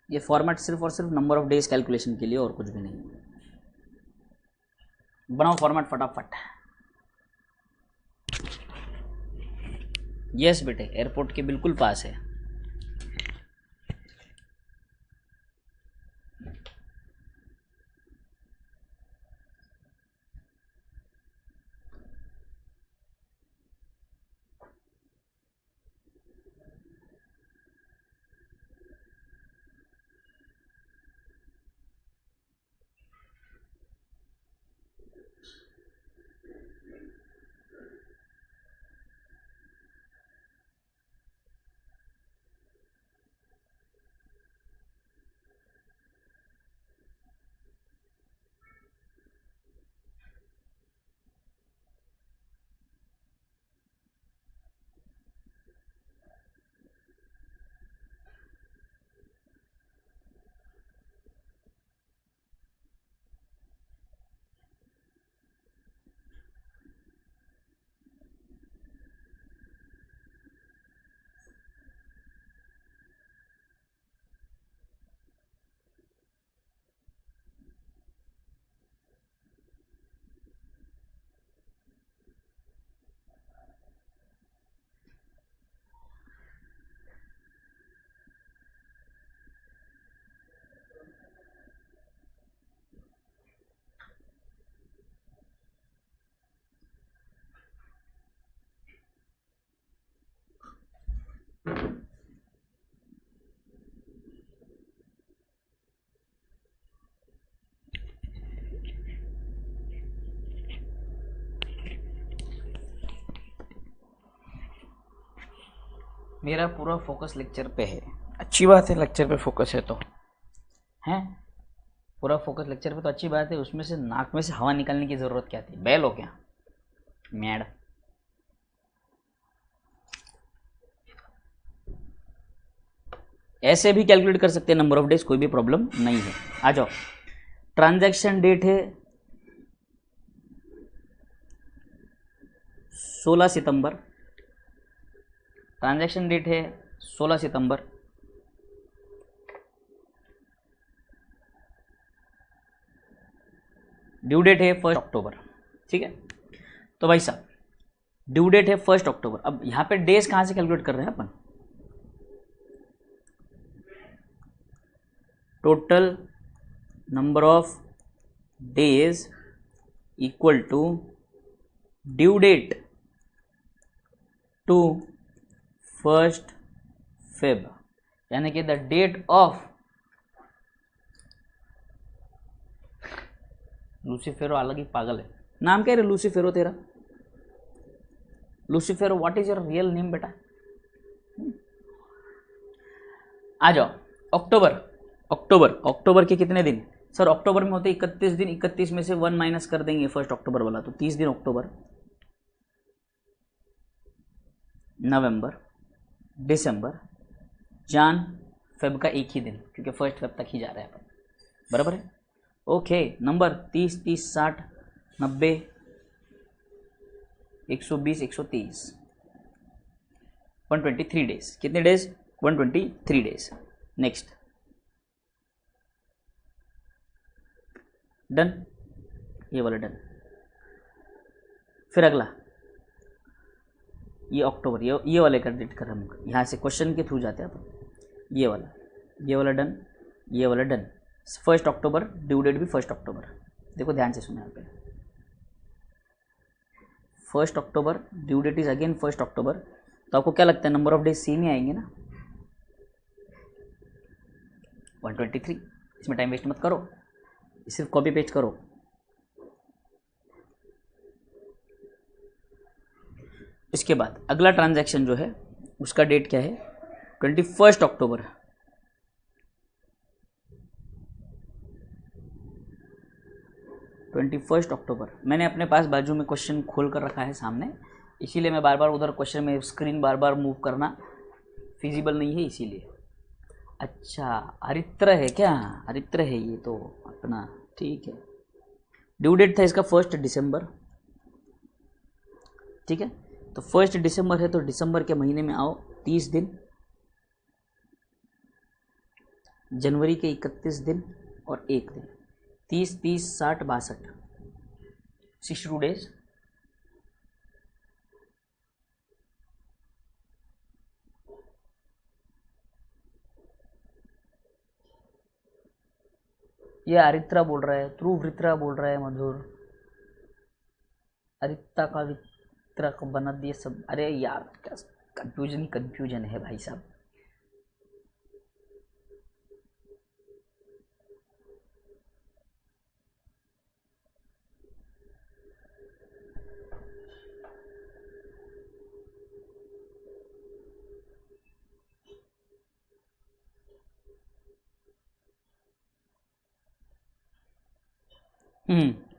ये फॉर्मेट सिर्फ और सिर्फ नंबर ऑफ डेज कैलकुलेशन के लिए, और कुछ भी नहीं। बनाओ फॉर्मेट फटाफट। यस बेटे, एयरपोर्ट के बिल्कुल पास है। मेरा पूरा फोकस लेक्चर पे है। अच्छी बात है, लेक्चर पे फोकस है तो हैं, पूरा फोकस लेक्चर पे तो अच्छी बात है। उसमें से नाक में से हवा निकालने की ज़रूरत क्या थी? बैल हो क्या मैड? ऐसे भी कैलकुलेट कर सकते हैं नंबर ऑफ डेज, कोई भी प्रॉब्लम नहीं है। आ जाओ, ट्रांजैक्शन डेट है 16 सितंबर, ट्रांजैक्शन डेट है 16 सितंबर, ड्यू डेट है 1 अक्टूबर। ठीक है, तो भाई साहब ड्यू डेट है 1 अक्टूबर। अब यहाँ पे डेज कहाँ से कैलकुलेट कर रहे हैं अपन? Total number of days equal to due date to 1 Feb, यानी कि द डेट ऑफ लूसीफेरो। अलग ही पागल है नाम, क्या है लूसीफेरो तेरा? Lucifero, what is your real name बेटा? आ जाओ, अक्टूबर, अक्टूबर, अक्टूबर के कितने दिन? सर अक्टूबर में होते 31 दिन, 31 में से 1 माइनस कर देंगे 1 अक्टूबर वाला, तो 30 दिन अक्टूबर, नवंबर, दिसंबर, जान, फेब का एक ही दिन, क्योंकि 1 फेब तक ही जा रहा है अपन, बराबर है। Okay, number 30, 30, 60, 90, 120, 123, 123 days. कितने डेज? 123 डेज। नेक्स्ट, डन, ये वाला डन। फिर अगला, ये अक्टूबर, ये वाले का डेट कर, हम यहाँ से क्वेश्चन के थ्रू जाते हैं अपन। ये वाला डन, ये वाला डन। 1 अक्टूबर, ड्यू डेट भी 1 अक्टूबर। देखो ध्यान से सुनो यहाँ पे, 1 अक्टूबर, ड्यू डेट इज अगेन 1 अक्टूबर। तो आपको क्या लगता है नंबर ऑफ डेज सेम ही आएंगे ना? 123। इसमें टाइम वेस्ट मत करो, सिर्फ कॉपी पेस्ट करो। इसके बाद अगला ट्रांजैक्शन जो है उसका डेट क्या है? 21 अक्टूबर। 21 अक्टूबर। मैंने अपने पास बाजू में क्वेश्चन खोल कर रखा है सामने, इसीलिए मैं बार बार उधर क्वेश्चन में स्क्रीन बार बार मूव करना फिजिबल नहीं है, इसीलिए। अच्छा, हरित्र है क्या? हरित्र है ये तो अपना, ठीक है। ड्यू डेट था इसका 1 दिसंबर, ठीक है। तो 1 दिसंबर है, तो दिसंबर के महीने में आओ 30 दिन, जनवरी के 31 दिन और 1 दिन। 30, 30, 60, 62, 62 डेज। ये अरित्रा बोल रहा है, ध्रुवृत्रा बोल रहा है मधुर। अरित्रा का वित्रा का बना दिए सब। अरे यार क्या कंफ्यूजन है भाई साहब।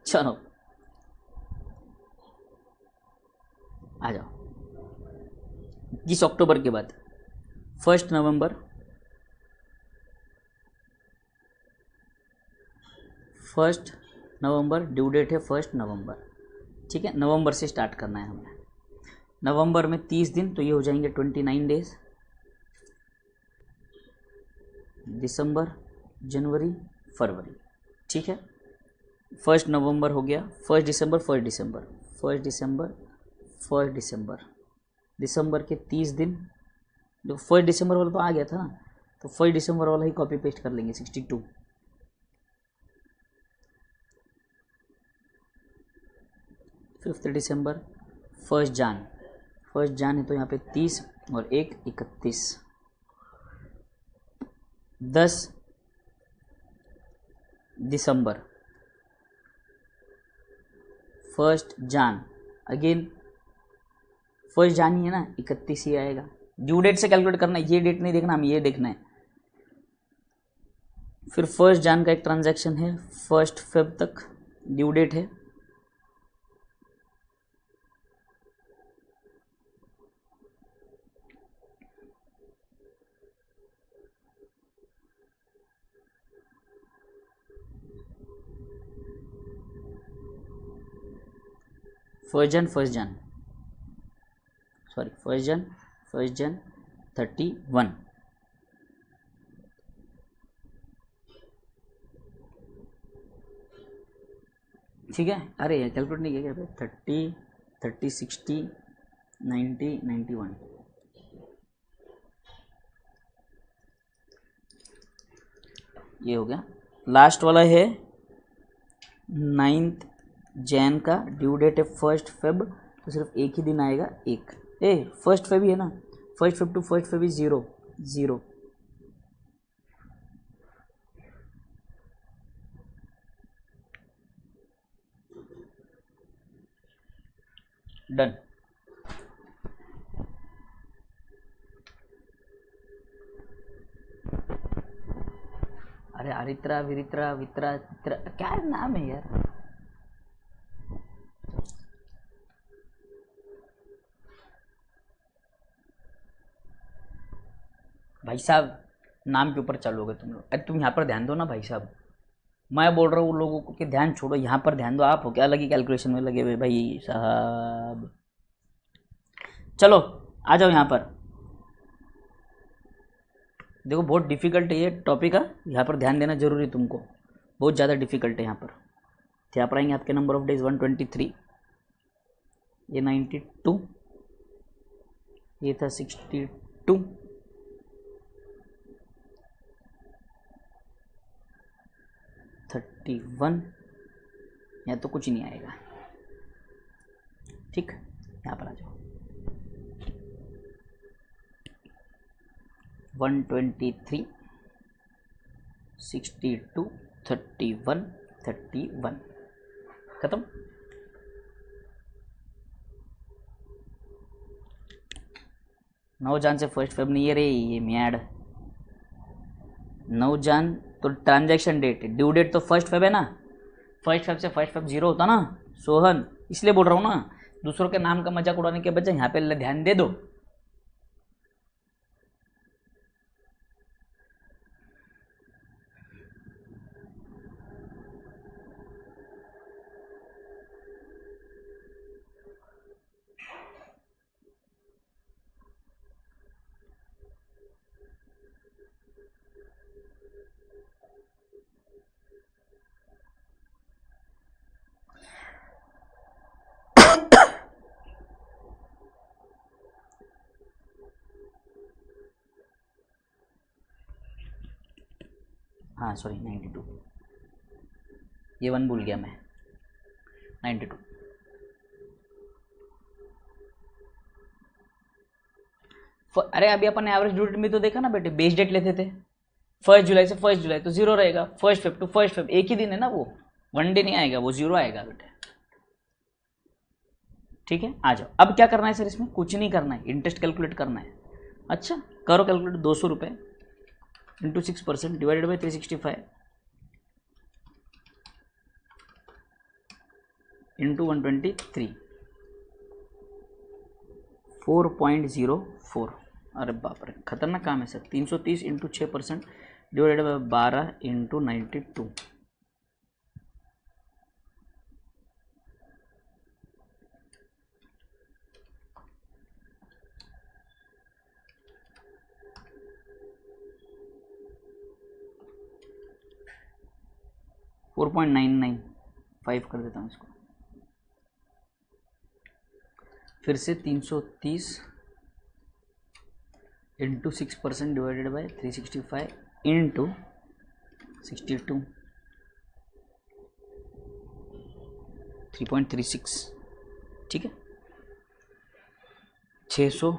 चलो आ जाओ। 20 अक्टूबर के बाद 1 नवंबर, 1 नवंबर ड्यू डेट है 1 नवंबर, ठीक है। नवंबर से स्टार्ट करना है हमें। नवंबर में 30 दिन, तो ये हो जाएंगे 29 डेज। दिसंबर, जनवरी, फरवरी, ठीक है। 1 नवंबर हो गया, 1 दिसंबर, 1 दिसंबर, 1 दिसंबर, 1 दिसंबर, दिसंबर के 30 दिन। जो 1 दिसंबर वाला तो आ गया था ना, तो 1 दिसंबर वाला ही कॉपी पेस्ट कर लेंगे, 62। 5 दिसंबर, 1 जान, 1 जान है तो यहाँ पे 30 और 1 31। 10 दिसंबर, 1 जान, अगेन 1 जान ही है ना, 31 ही आएगा। ड्यू डेट से कैलकुलेट करना है, ये डेट नहीं देखना, हमें ये देखना है। फिर 1 जान का एक ट्रांजैक्शन है, 1 फेब तक ड्यू डेट है। फर्स्ट जन 31। ठीक है। अरे यार कैलकुलेट नहीं किया क्या? 30, 60, 90, 91। ये हो गया। लास्ट वाला है 9 जैन का, ड्यू डेट है 1 फेब, तो सिर्फ एक ही दिन आएगा, 1। 1 फेब ही है ना, 1 फेब टू 1 फेब 0 0। डन। अरे अरित्रा, विरित्रा, वित्रा, वित्रा, क्या नाम है यार? भाई साहब नाम के ऊपर चलोगे तुम लोग? अरे तुम यहाँ पर ध्यान दो ना भाई साहब, मैं बोल रहा हूँ लोगों को कि ध्यान छोड़ो, यहाँ पर ध्यान दो। आप हो क्या अलग ही कैलकुलेशन में लगे हुए भाई साहब? चलो आ जाओ यहाँ पर। देखो बहुत डिफिकल्ट है ये टॉपिक है, यहाँ पर ध्यान देना जरूरी तुमको, बहुत ज़्यादा डिफिकल्ट है यहाँ पर। यहाँ पर आएंगे आपके नंबर ऑफ डेज 123, ये 92, ये था 62, 31, यहाँ तो कुछ ही नहीं आएगा। ठीक, यहाँ पर आ जाओ। 123, 62, 31, 31 खत्म। नौजान से फर्स्ट फेब नहीं है रे ये म्याड। नौजान तो ट्रांजैक्शन डेट, ड्यू डेट तो फर्स्ट फेब है ना, फर्स्ट फेब से फर्स्ट फेब 0 होता ना सोहन, इसलिए बोल रहा हूँ ना। दूसरों के नाम का मजाक उड़ाने के बजाय यहाँ पे ध्यान दे दो। हाँ सॉरी 92, ये 1 भूल गया मैं, 92। अरे अभी अपन एवरेज ड्यू डेट में तो देखा ना बेटे, बेस डेट लेते थे 1 जुलाई से 1 जुलाई तो 0 रहेगा, first Feb two first Feb एक ही दिन है ना, वो 1 डे नहीं आएगा, वो 0 आएगा बेटे। ठीक है, आ जाओ। अब क्या करना है सर, इसमें कुछ नहीं करना है, इंटरेस्ट कैलकुलेट करना है। अच्छा करो कैलकुलेट, 200 रुपये इंटू 6% डिवाइडेड बाई 365 इंटू 123, 4.04। अरे बाप रे खतरनाक काम है sir. 330 into 6% divided by 12 into 92, $4.995 कर देता हूँ इसको। फिर से 330 इंटू 6% डिवाइडेड बाई 365 इंटू 62, 3.36। ठीक है, 600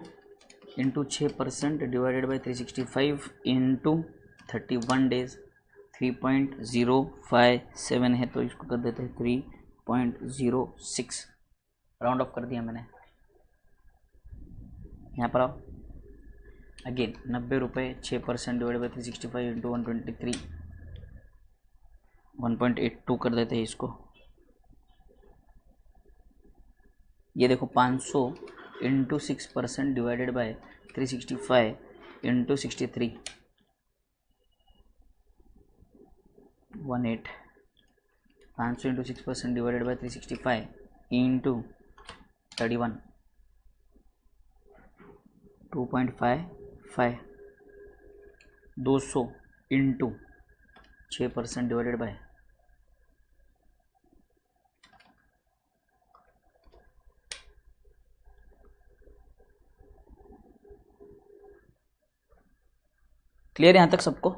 into 6% divided by 365 into 31 days, 3.057 है तो इसको कर देते हैं 3.06, राउंड ऑफ कर दिया मैंने। यहाँ पर आओ अगेन, 90 रुपये 6% डिवाइड बाई 365 इंटू 123, 1.82 कर देते हैं इसको। ये देखो 500 into 6% divided by 365 into 63, 18। 500 into 6% divided by 365 into 31, 2.55। 200 into 6% divided bye, clear यहाँ तक सबको?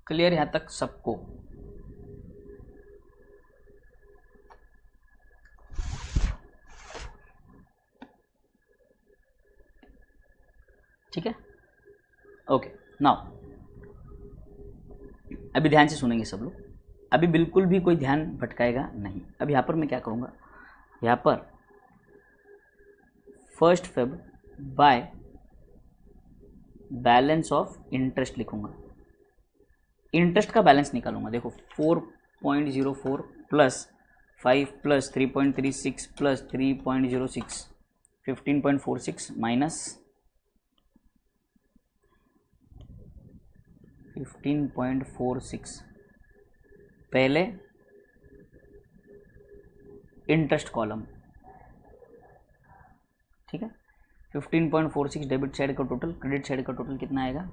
क्लियर यहाँ तक सबको? ठीक है, ओके। नाउ अभी ध्यान से सुनेंगे सब लोग, अभी बिल्कुल भी कोई ध्यान भटकाएगा नहीं। अब यहाँ पर मैं क्या करूँगा, यहाँ पर 1 Feb bye balance of interest लिखूंगा, इंटरेस्ट का बैलेंस निकालूंगा। देखो 4.04 प्लस 5 प्लस 3.36 प्लस 3.06, 15.46 माइनस 15.46, पहले इंटरेस्ट कॉलम ठीक है। 15.46 डेबिट साइड का टोटल, क्रेडिट साइड का टोटल कितना आएगा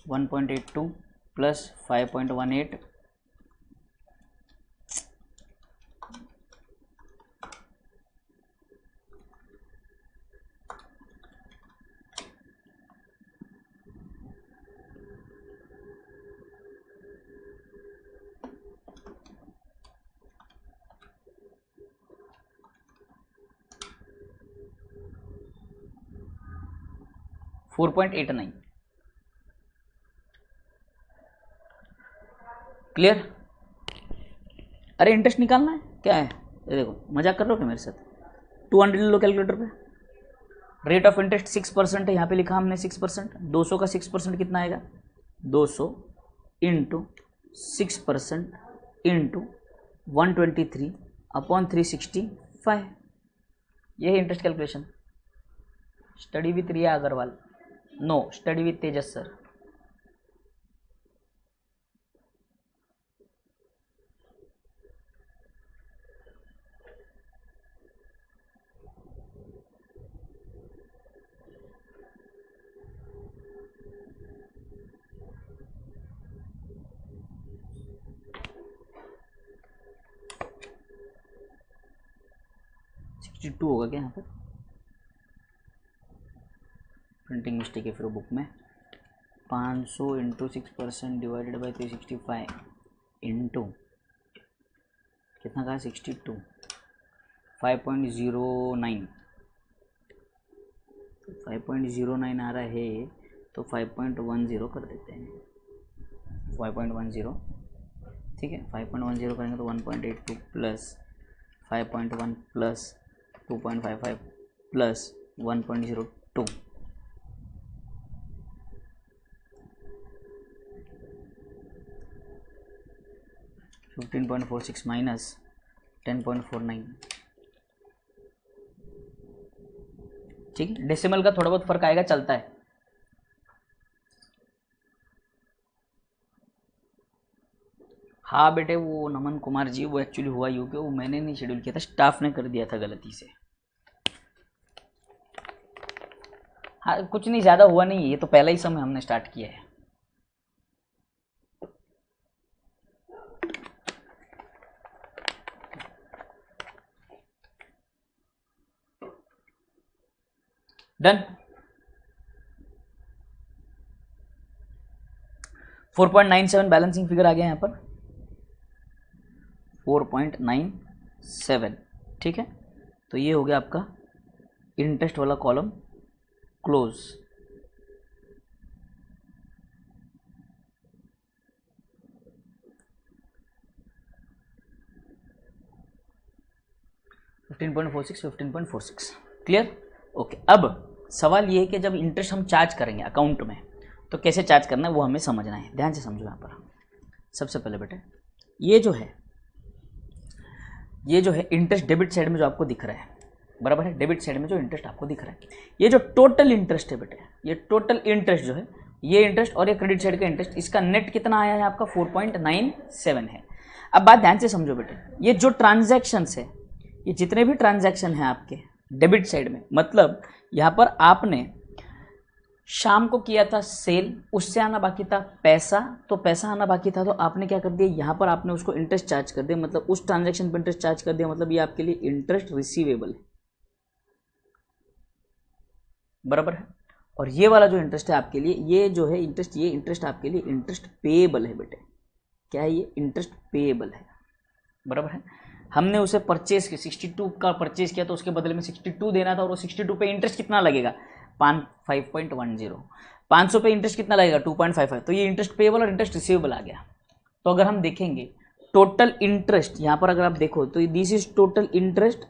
1.82 प्लस 5.18 4.89। क्लियर? अरे इंटरेस्ट निकालना है क्या है, ये देखो मजाक कर रहे हो क्या मेरे साथ, 200 ले लो कैलकुलेटर पे। रेट ऑफ इंटरेस्ट 6% है, यहाँ पे लिखा हमने 6%, 200 का 6% कितना आएगा 200 इंटू 6% इंटू 123 अपॉन 365, ये है interest calculation. Study with Riya Agarwal, no study with Tejas sir. टू होगा क्या यहाँ पर, प्रिंटिंग मिस्टेक है फिर बुक में। 500 इंटू 6% डिवाइडेड बाई 365 इंटू कितना कहा 62 5.09, 5.09 आ रहा है तो 5.10 कर देते हैं, 5.10 ठीक है। 5.10 करेंगे तो 1.82 प्लस 5.1 प्लस 2.55 प्लस 1.02, $15.46 माइनस 10.49, ठीक है। डेसिमल का थोड़ा बहुत फर्क आएगा, चलता है। हाँ बेटे वो नमन कुमार जी, वो एक्चुअली हुआ यूँ कि वो मैंने नहीं शेड्यूल किया था, स्टाफ ने कर दिया था गलती से। हाँ कुछ नहीं, ज़्यादा हुआ नहीं है, ये तो पहला ही समय हमने स्टार्ट किया है। डन। 4.97 बैलेंसिंग फिगर आ गया यहाँ पर 4.97, ठीक है। तो ये हो गया आपका इंटरेस्ट वाला कॉलम क्लोज। $15.46 clear, okay. अब सवाल ये है कि जब इंटरेस्ट हम चार्ज करेंगे अकाउंट में तो कैसे चार्ज करना है वो हमें समझना है, ध्यान से समझो। यहाँ पर सबसे पहले बेटे ये जो है इंटरेस्ट डेबिट साइड में जो आपको दिख रहा है, बराबर है, डेबिट साइड में जो इंटरेस्ट आपको दिख रहा है, ये जो टोटल इंटरेस्ट है बेटे, ये टोटल इंटरेस्ट जो है, ये इंटरेस्ट और ये क्रेडिट साइड का इंटरेस्ट, इसका नेट कितना आया है आपका 4.97 है। अब बात ध्यान से समझो बेटे, ये जो ट्रांजैक्शंस है, ये जितने भी ट्रांजैक्शन हैं आपके डेबिट साइड में, मतलब यहाँ पर आपने शाम को किया था सेल, उससे आना बाकी था पैसा, तो पैसा आना बाकी था तो आपने क्या कर दिया, यहाँ पर आपने उसको इंटरेस्ट चार्ज कर दिया, मतलब उस ट्रांजैक्शन पर इंटरेस्ट चार्ज कर दिया, मतलब ये आपके लिए इंटरेस्ट रिसीवेबल है, बराबर है। और ये वाला जो इंटरेस्ट है आपके लिए, ये जो है इंटरेस्ट, ये इंटरेस्ट आपके लिए इंटरेस्ट पेएबल है बेटे। क्या है ये, इंटरेस्ट पेएबल है, बराबर है। हमने उसे परचेज किया, 62 का परचेज किया तो उसके बदले में 62 देना था, और वो 62 पे इंटरेस्ट कितना लगेगा 5.10, 500 पे इंटरेस्ट कितना लगेगा 2.55, तो ये इंटरेस्ट पेएबल और इंटरेस्ट रिसीवेबल आ गया। तो अगर हम देखेंगे टोटल इंटरेस्ट, यहाँ पर अगर आप देखो तो this is total interest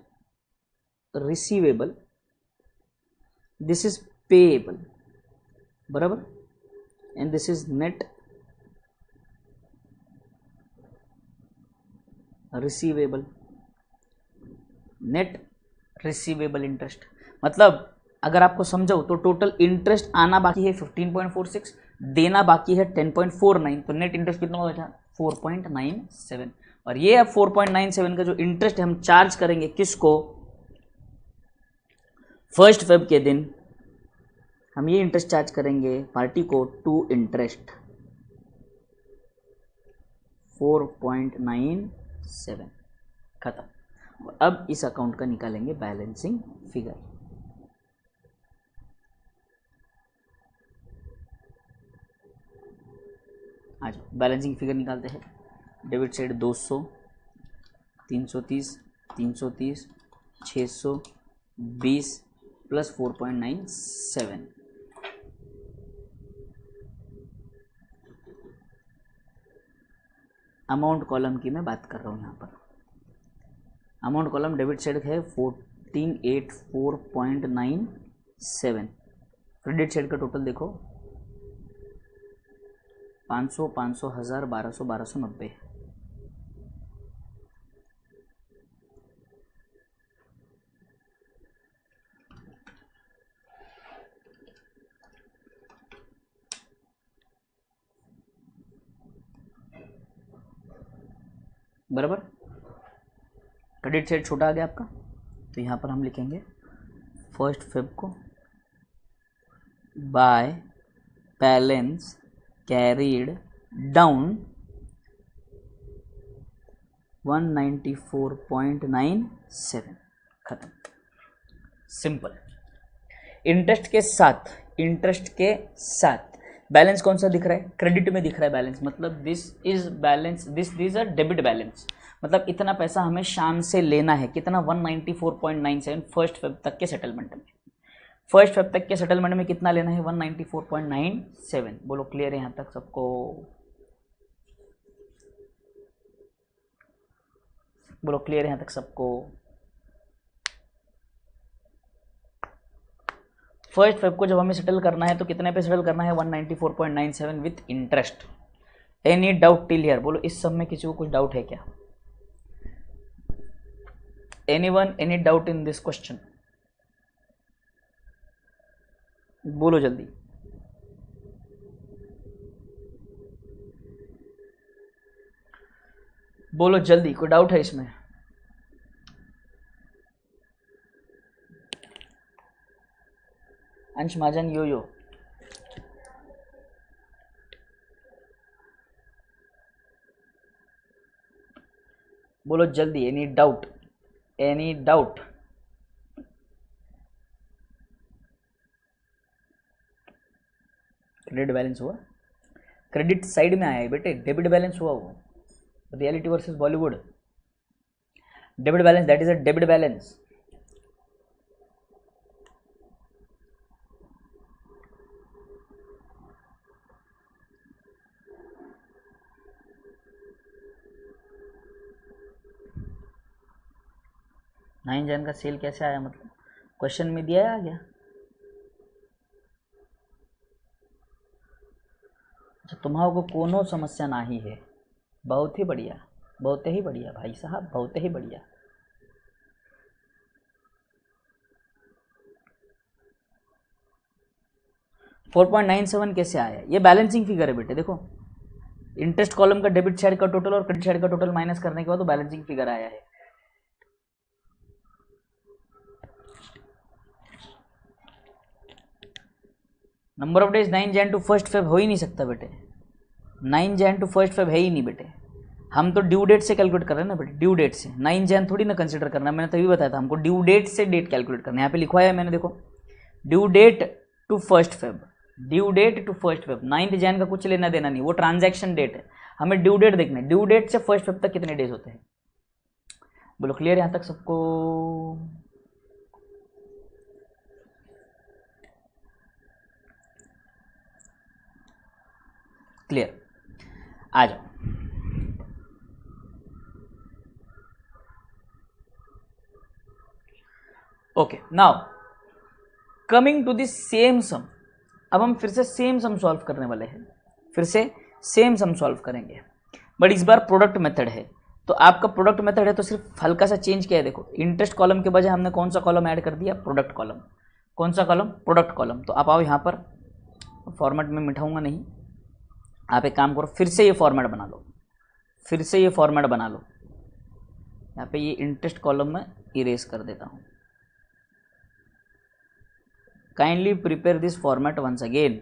receivable, this is payable, बराबर, and this is net receivable, net receivable interest. मतलब अगर आपको समझाऊं तो टोटल इंटरेस्ट आना बाकी है 15.46, देना बाकी है 10.49, तो नेट इंटरेस्ट कितना होगा 4.97। और ये अब 4.97 का जो इंटरेस्ट हम चार्ज करेंगे किसको, फर्स्ट फेब के दिन हम ये इंटरेस्ट चार्ज करेंगे पार्टी को टू इंटरेस्ट 4.97 खत्म। अब इस अकाउंट का निकालेंगे बैलेंसिंग फिगर। आ जाओ बैलेंसिंग फिगर निकालते हैं। Debit side 200, 330, 330, 620 plus 4.97। Amount column की मैं बात कर रहा हूँ यहाँ पर। अमाउंट कॉलम डेबिट साइड है 1484.97। क्रेडिट साइड का टोटल देखो 500, 500, 1000, 1200, 1290। बराबर। क्रेडिट साइड छोटा आ गया आपका, तो यहाँ पर हम लिखेंगे फर्स्ट फेब को बाय बैलेंस कैरीड डाउन 194.97 खत्म। सिंपल। इंटरेस्ट के साथ बैलेंस कौन सा दिख रहा है? क्रेडिट में दिख रहा है बैलेंस, मतलब this is balance, this a debit balance, मतलब इतना पैसा हमें शाम से लेना है। कितना? 194.97 फर्स्ट फेब तक के सेटलमेंट में। फर्स्ट फेब तक के सेटलमेंट में कितना लेना है? 194.97। बोलो क्लियर है यहाँ तक सबको? बोलो क्लियर है यहाँ तक सबको? फर्स्ट फेब को जब हमें सेटल करना है तो कितने पे सेटल करना है? 194.97 with interest. Any doubt till here? बोलो इस सब में किसी को कुछ डाउट है क्या? Anyone any doubt in this question? बोलो जल्दी। बोलो जल्दी, कोई डाउट है इसमें? अंश महाजन यो यो बोलो जल्दी। Any doubt? Any doubt? Credit balance हुआ, क्रेडिट साइड में आया है बेटे, डेबिट बैलेंस हुआ वो। Reality versus Bollywood. Debit balance, that is a debit balance. Nine Jain का सेल कैसे आया? मतलब क्वेश्चन में दिया है, आ गया। अच्छा, तुम्हारा को कोनो समस्या नहीं है? बहुत ही बढ़िया, बहुत ही बढ़िया भाई साहब, बहुत ही बढ़िया। $4.97 कैसे आया? ये बैलेंसिंग फिगर है बेटे। देखो इंटरेस्ट कॉलम का डेबिट साइड का टोटल और क्रेडिट साइड का टोटल माइनस करने के बाद तो बैलेंसिंग फिगर आया है। Number of days 9 Jan to first Feb हो ही नहीं सकता बेटे। 9 जैन टू फर्स्ट फेब है ही नहीं बेटे। हम तो ड्यू डेट से कैलकुलेट कर रहे हैं ना बेटे, ड्यू डेट से। 9 जैन थोड़ी ना कंसिडर करना है, मैंने तभी बताया था हमको ड्यू डेट से डेट कैलकुलेट करना है। यहाँ पे लिखवाया है मैंने, देखो due date to first Feb, due date to first Feb. 9 Jan का कुछ लेना देना नहीं, वो ट्रांजैक्शन डेट है, हमें ड्यू डेट देखना है। ड्यू डेट से फर्स्ट फेब तक कितने डेज होते हैं? बोलो क्लियर यहाँ तक सबको? क्लियर? आ जाओ। Okay, now coming to this same sum. अब हम फिर से सेम सम सॉल्व करने वाले हैं, फिर से सेम सम सॉल्व करेंगे, बट इस बार प्रोडक्ट मेथड है। तो आपका प्रोडक्ट मेथड है तो सिर्फ हल्का सा चेंज किया है। देखो इंटरेस्ट कॉलम के बजाय हमने कौन सा कॉलम ऐड कर दिया? Product column. कौन सा कॉलम? Product column. तो आप आओ यहाँ पर, फॉर्मेट में मिटाऊंगा नहीं, आप एक काम करो, फिर से ये फॉर्मेट बना लो, फिर से ये फॉर्मेट बना लो। यहाँ पे ये इंटरेस्ट कॉलम में इरेज कर देता हूँ। Kindly prepare this format once again,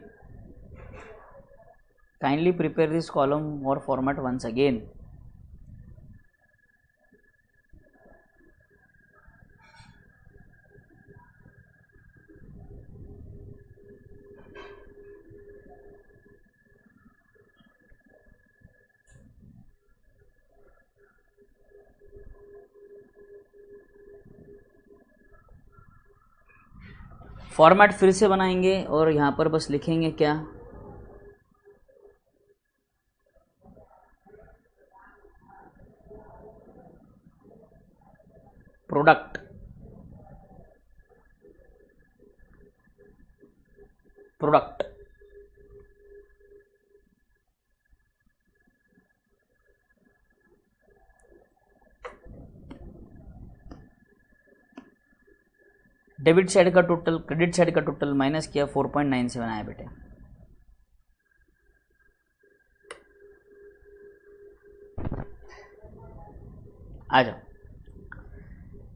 kindly prepare this column और फॉर्मेट वंस अगेन। फॉर्मेट फिर से बनाएंगे और यहाँ पर बस लिखेंगे क्या, प्रोडक्ट, प्रोडक्ट डेबिट साइड का टोटल क्रेडिट साइड का टोटल माइनस किया 4.97 आया बेटे। आ जाओ,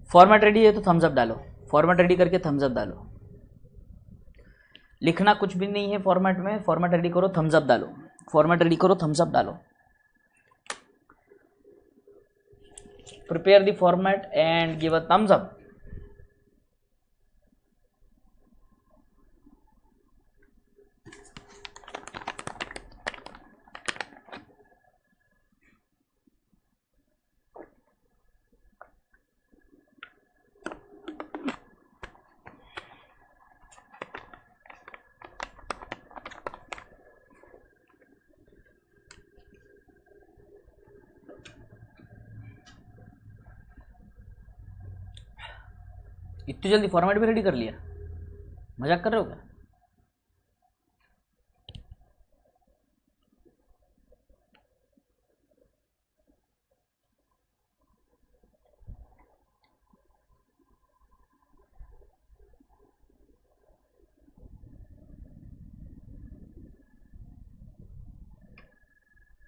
फॉर्मेट रेडी है तो थम्स अप डालो, फॉर्मेट रेडी करके थम्स अप डालो। लिखना कुछ भी नहीं है फॉर्मेट में, फॉर्मेट रेडी करो थम्स अप डालो, फॉर्मेट रेडी करो थम्स अप डालो। Prepare the format and give a thumbs up. इतनी जल्दी फॉर्मेट भी रेडी कर लिया, मजाक कर रहे हो क्या?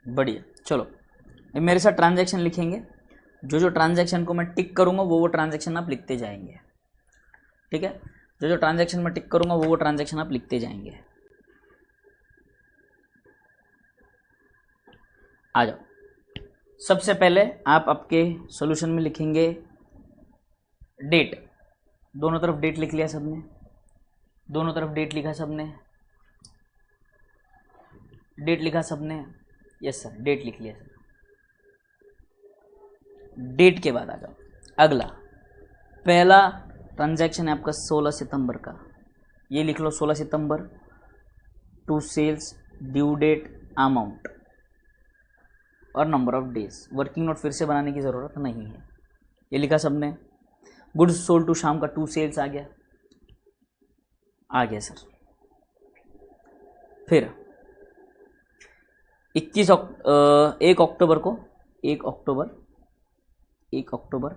बढ़िया, चलो अब मेरे साथ ट्रांजैक्शन लिखेंगे। जो जो ट्रांजैक्शन को मैं टिक करूंगा वो ट्रांजैक्शन आप लिखते जाएंगे, ठीक है? जो जो ट्रांजैक्शन मैं टिक करूंगा वो ट्रांजैक्शन आप लिखते जाएंगे। आ जाओ, सबसे पहले आप आपके सॉल्यूशन में लिखेंगे डेट, दोनों तरफ डेट लिख लिया सबने, दोनों तरफ डेट लिखा सबने, डेट लिखा सबने, यस सर डेट लिख लिया सर। डेट के बाद आ जाओ, अगला पहला ट्रांजैक्शन है आपका 16 सितंबर का, ये लिख लो 16 सितंबर, to sales, due date, amount और number of days. Working note फिर से बनाने की ज़रूरत नहीं है, ये लिखा सबने। गुड्स सोल्ड टू शाम का टू सेल्स आ गया, आ गया सर। फिर 1 अक्टूबर को 1 अक्टूबर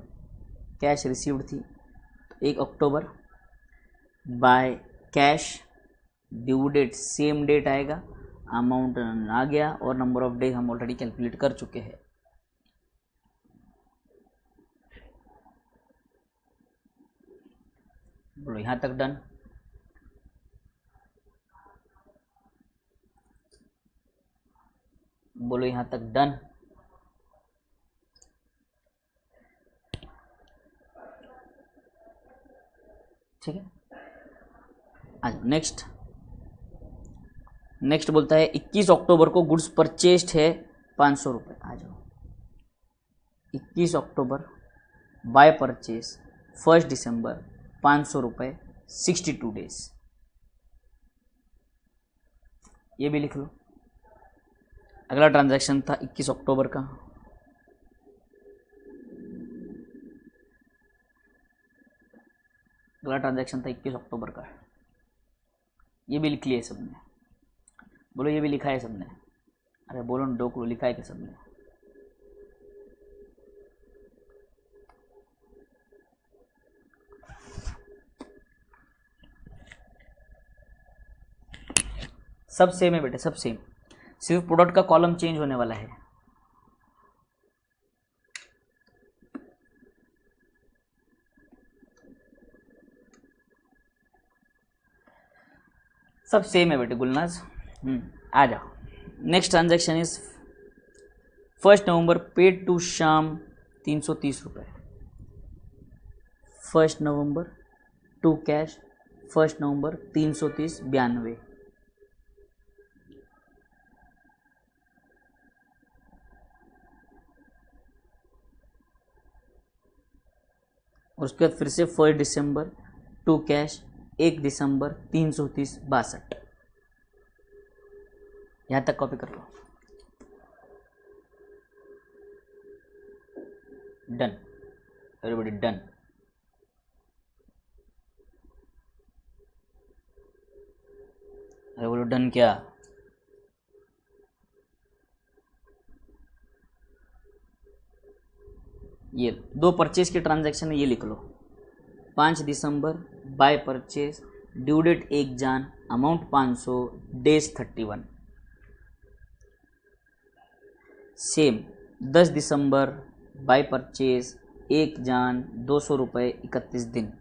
कैश रिसीव्ड थी, 1 अक्टूबर by cash, due date same date आएगा, अमाउंट आ गया और नंबर ऑफ डेज हम ऑलरेडी कैलकुलेट कर चुके हैं। बोलो यहाँ तक डन? बोलो यहाँ तक डन? ठीक है, आ जाओ नेक्स्ट। नेक्स्ट बोलता है 21 अक्टूबर को गुड्स परचेस्ड है 500 रुपये। आ जाओ, 21 अक्टूबर बाय परचेस 1 दिसंबर 500 रुपये 62 डेज, ये भी लिख लो। अगला ट्रांजैक्शन था 21 अक्टूबर का, अगला ट्रांजैक्शन था 21 अक्टूबर का, ये भी लिख लिया सबने। बोलो ये भी लिखा है सबने? अरे बोलो ना, डोकलो लिखा है क्या सबने? सब सेम है बेटे, सब सेम, सिर्फ प्रोडक्ट का कॉलम चेंज होने वाला है। सब सेम है बेटे गुलनाज। आ जाओ। Next transaction is 1 November paid to Shyam 330 रुपये। 1 नवंबर टू कैश 1 नवंबर 330 92। और उसके बाद फिर से 1 दिसंबर टू कैश 1 दिसंबर 330 62। यहाँ तक कॉपी कर लो। Done everybody done. अरे बोलो डन क्या? ये 2 परचेज के ट्रांजैक्शन है, ये लिख लो। 5 दिसंबर by purchase, due date 1 Jan, amount 500, days 31। Same 10 December bye purchase 1 जान 200 रुपये 31 दिन।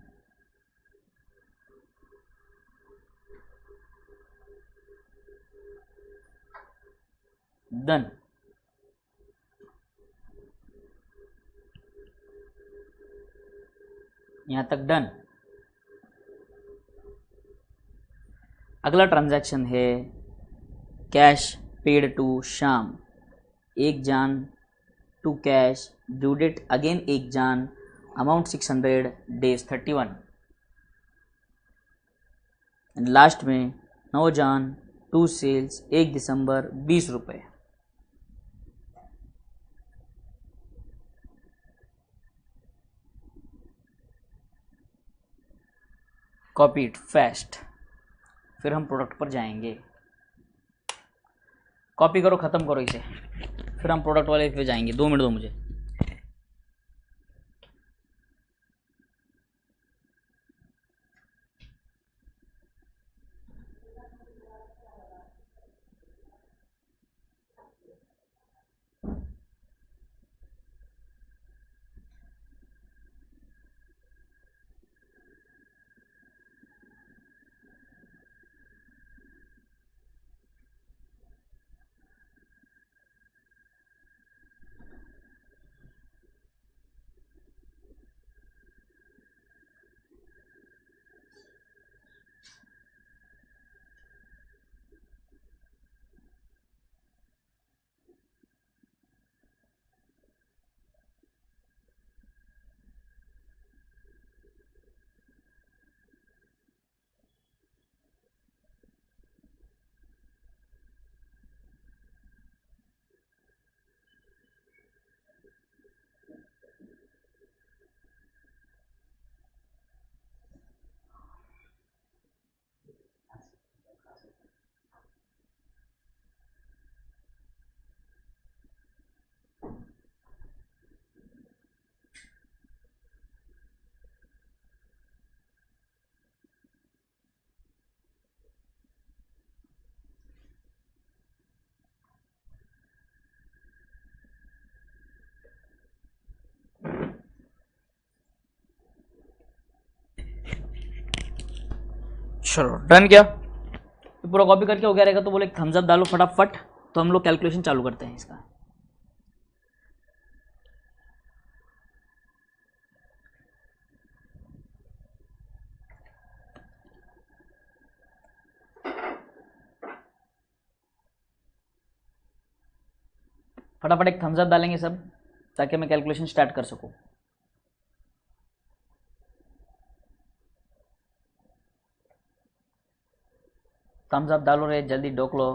डन। यहाँ तक डन। अगला ट्रांजैक्शन है cash paid to Shyam 1 Jan to cash, due date again 1 Jan, amount 600, days 31। And last में 9 जान टू सेल्स 1 दिसंबर 20 रुपये। Copy it fast. फिर हम प्रोडक्ट पर जाएंगे। कॉपी करो, ख़त्म करो इसे, फिर हम प्रोडक्ट वाले पे जाएंगे। 2 मिनट दो मुझे। चलो डन। क्या पूरा कॉपी करके हो गया रहेगा तो बोले थम्स अप डालो फटाफट, तो हम लोग कैलकुलेशन चालू करते हैं इसका। फटाफट एक थम्स अप डालेंगे सब, ताकि मैं कैलकुलेशन स्टार्ट कर सकूं। थम्स अप डालो रे, जल्दी डोक लो।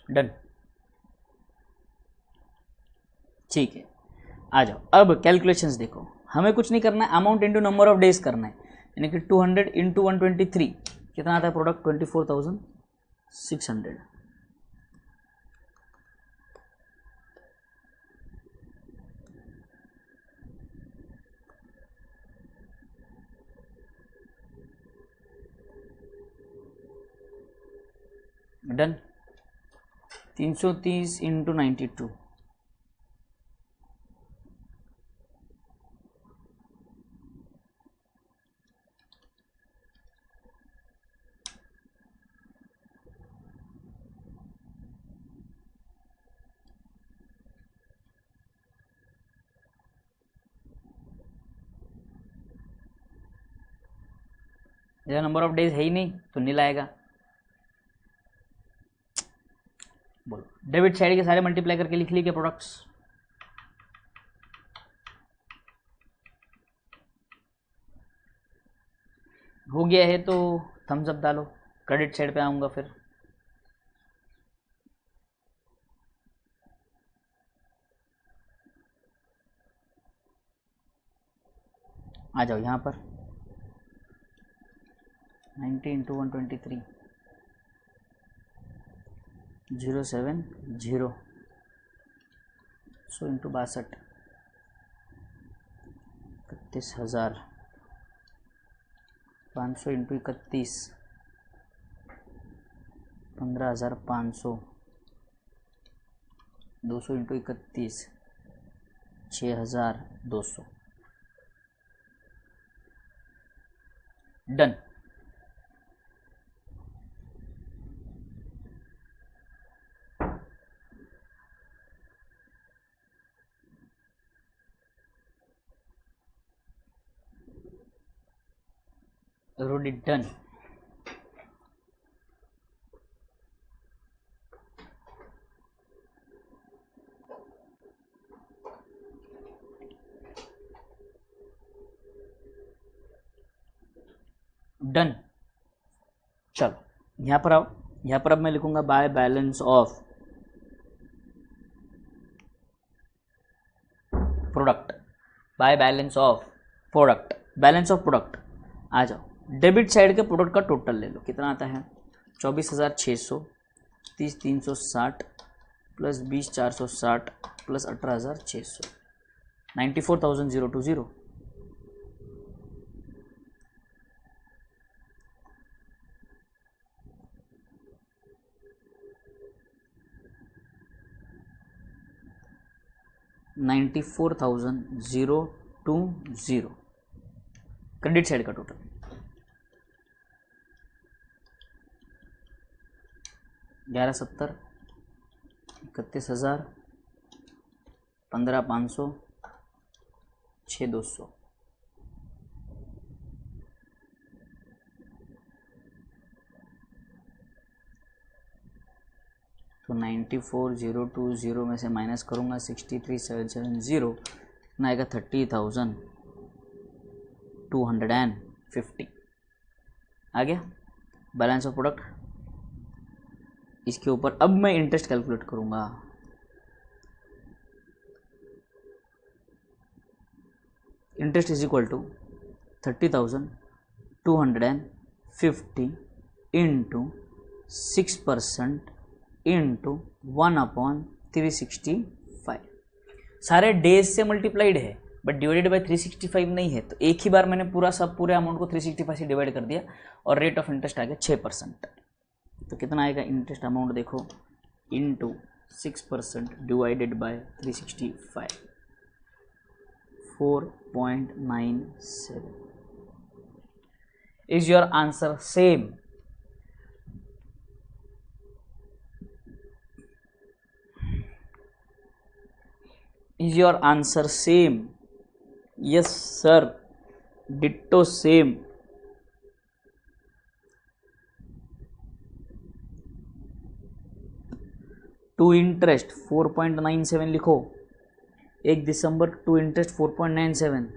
डन। ठीक है, आ जाओ अब कैलकुलेशंस देखो। हमें कुछ नहीं करना है, amount into number of days करना है, यानी कि 200 इंटू 123 कितना आता है प्रोडक्ट 24,600। डन। 330 इंटू 92 यह नंबर ऑफ डेज है ही नहीं तो नील आएगा। बोलो डेबिट साइड के सारे मल्टीप्लाई करके लिख लीजिए प्रोडक्ट्स। हो गया है तो थम्स अप डालो। क्रेडिट साइड पे आऊंगा फिर। आ जाओ यहाँ पर 90 into 123 070 100 into 62 31,000 500 into 31 15,500 200 into 31 6,200। Done. wrote it done। Done. चलो यहाँ पर आओ। यहाँ पर अब मैं लिखूंगा by balance of product. By balance of product, balance of product. आ जाओ डेबिट साइड के प्रोडक्ट का टोटल ले लो, कितना आता है 24,600 30,360 प्लस 20,460 प्लस 18,600 94,020। 94,020 क्रेडिट साइड का टोटल। ग्यारह 70 31,000 15,500 6,200। तो 94,020 में से माइनस करूँगा 63,770 इतना आएगा 30,250। आ गया बैलेंस ऑफ प्रोडक्ट। इसके ऊपर अब मैं इंटरेस्ट कैलकुलेट करूँगा। Interest is equal to 30,250 into 6% into 1/365। सारे डेज से मल्टीप्लाइड है बट डिवाइडेड बाय 365 नहीं है, तो एक ही बार मैंने पूरे अमाउंट को 365 से डिवाइड कर दिया और रेट ऑफ इंटरेस्ट आ गया 6%। तो कितना आएगा इंटरेस्ट अमाउंट देखो into 6% divided by 365 4.97। Is your answer same? Is your answer same? Yes sir, ditto same। To interest 4.97 लिखो। 1 दिसंबर to interest 4.97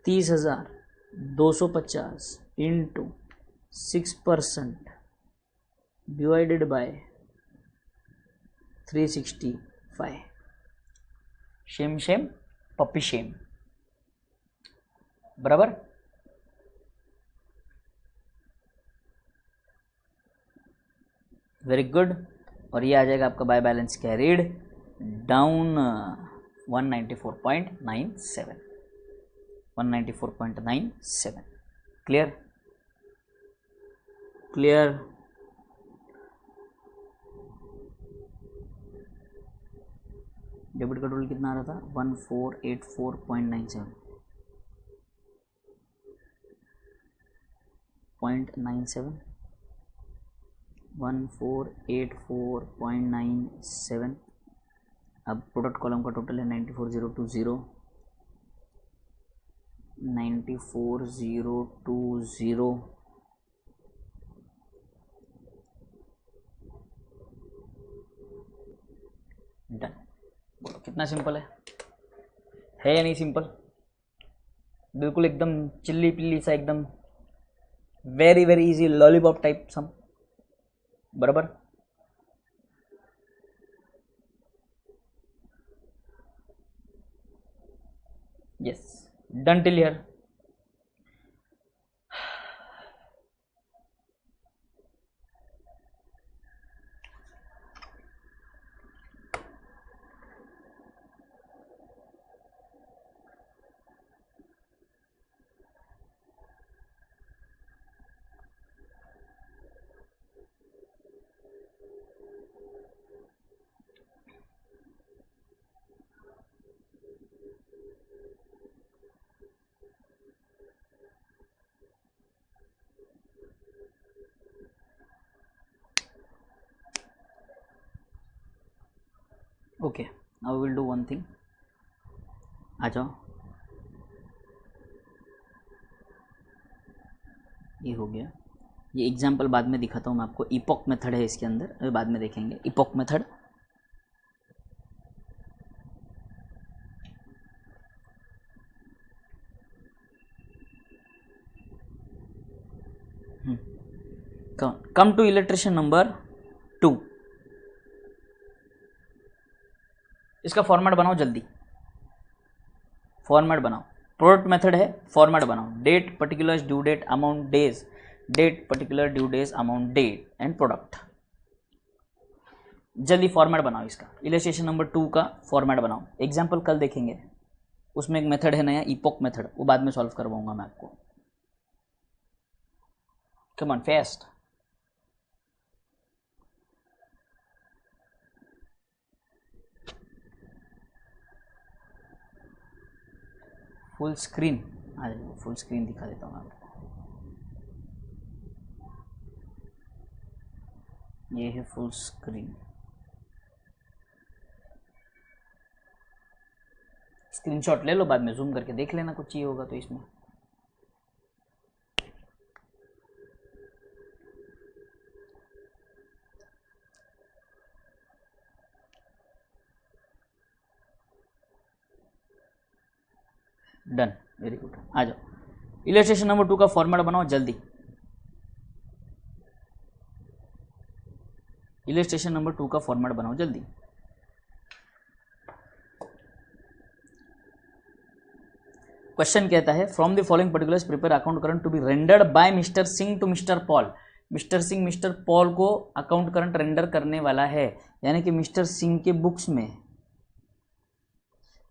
30,250 into 6% divided by 365। Shame shame puppy shame. बराबर। Very good. और ये आ जाएगा आपका by balance carried down 194.97, 194.97। Clear clear. Debit का total कितना आ रहा था 1484.97, 1484.97। अब प्रोडक्ट कॉलम का टोटल है 94020, 94020। डन। बोलो कितना सिंपल है या नहीं सिंपल? बिल्कुल एकदम चिल्ली पिल्ली सा, एकदम very very easy lollipop type sum, बराबर। Yes, done till here. Okay, now will do one thing. आ जाओ, ये हो गया। ये एग्जाम्पल बाद में दिखाता हूँ मैं आपको। इपॉक मेथड है इसके अंदर, बाद में देखेंगे epoch method. Come to illustration number 2। इसका फॉर्मेट बनाओ जल्दी, फॉर्मेट बनाओ। प्रोडक्ट मेथड है, फॉर्मेट बनाओ। Date, particular due date, amount days, date, particular due days, amount date and product. जल्दी फॉर्मेट बनाओ इसका। इलस्ट्रेशन नंबर 2 का फॉर्मेट बनाओ। एग्जाम्पल कल देखेंगे, उसमें एक मेथड है नया इपॉक मेथड, वो बाद में सॉल्व करवाऊंगा मैं आपको। Come on fast. Full screen आ जाएगा, फुल स्क्रीन दिखा देता हूँ आपको। ये है फुल स्क्रीन। स्क्रीनशॉट ले लो, बाद में जूम करके देख लेना, कुछ चाहिए होगा तो इसमें। Done, very good. आ जाओ, इलस्ट्रेशन नंबर 2 का फॉर्मेट बनाओ जल्दी। इलस्ट्रेशन नंबर 2 का फॉर्मेट बनाओ जल्दी। क्वेश्चन कहता है from the following particulars prepare account current to be rendered by mister Singh to mister Paul. Mister Singh mister Paul को अकाउंट करंट रेंडर करने वाला है, यानी कि मिस्टर सिंह के बुक्स में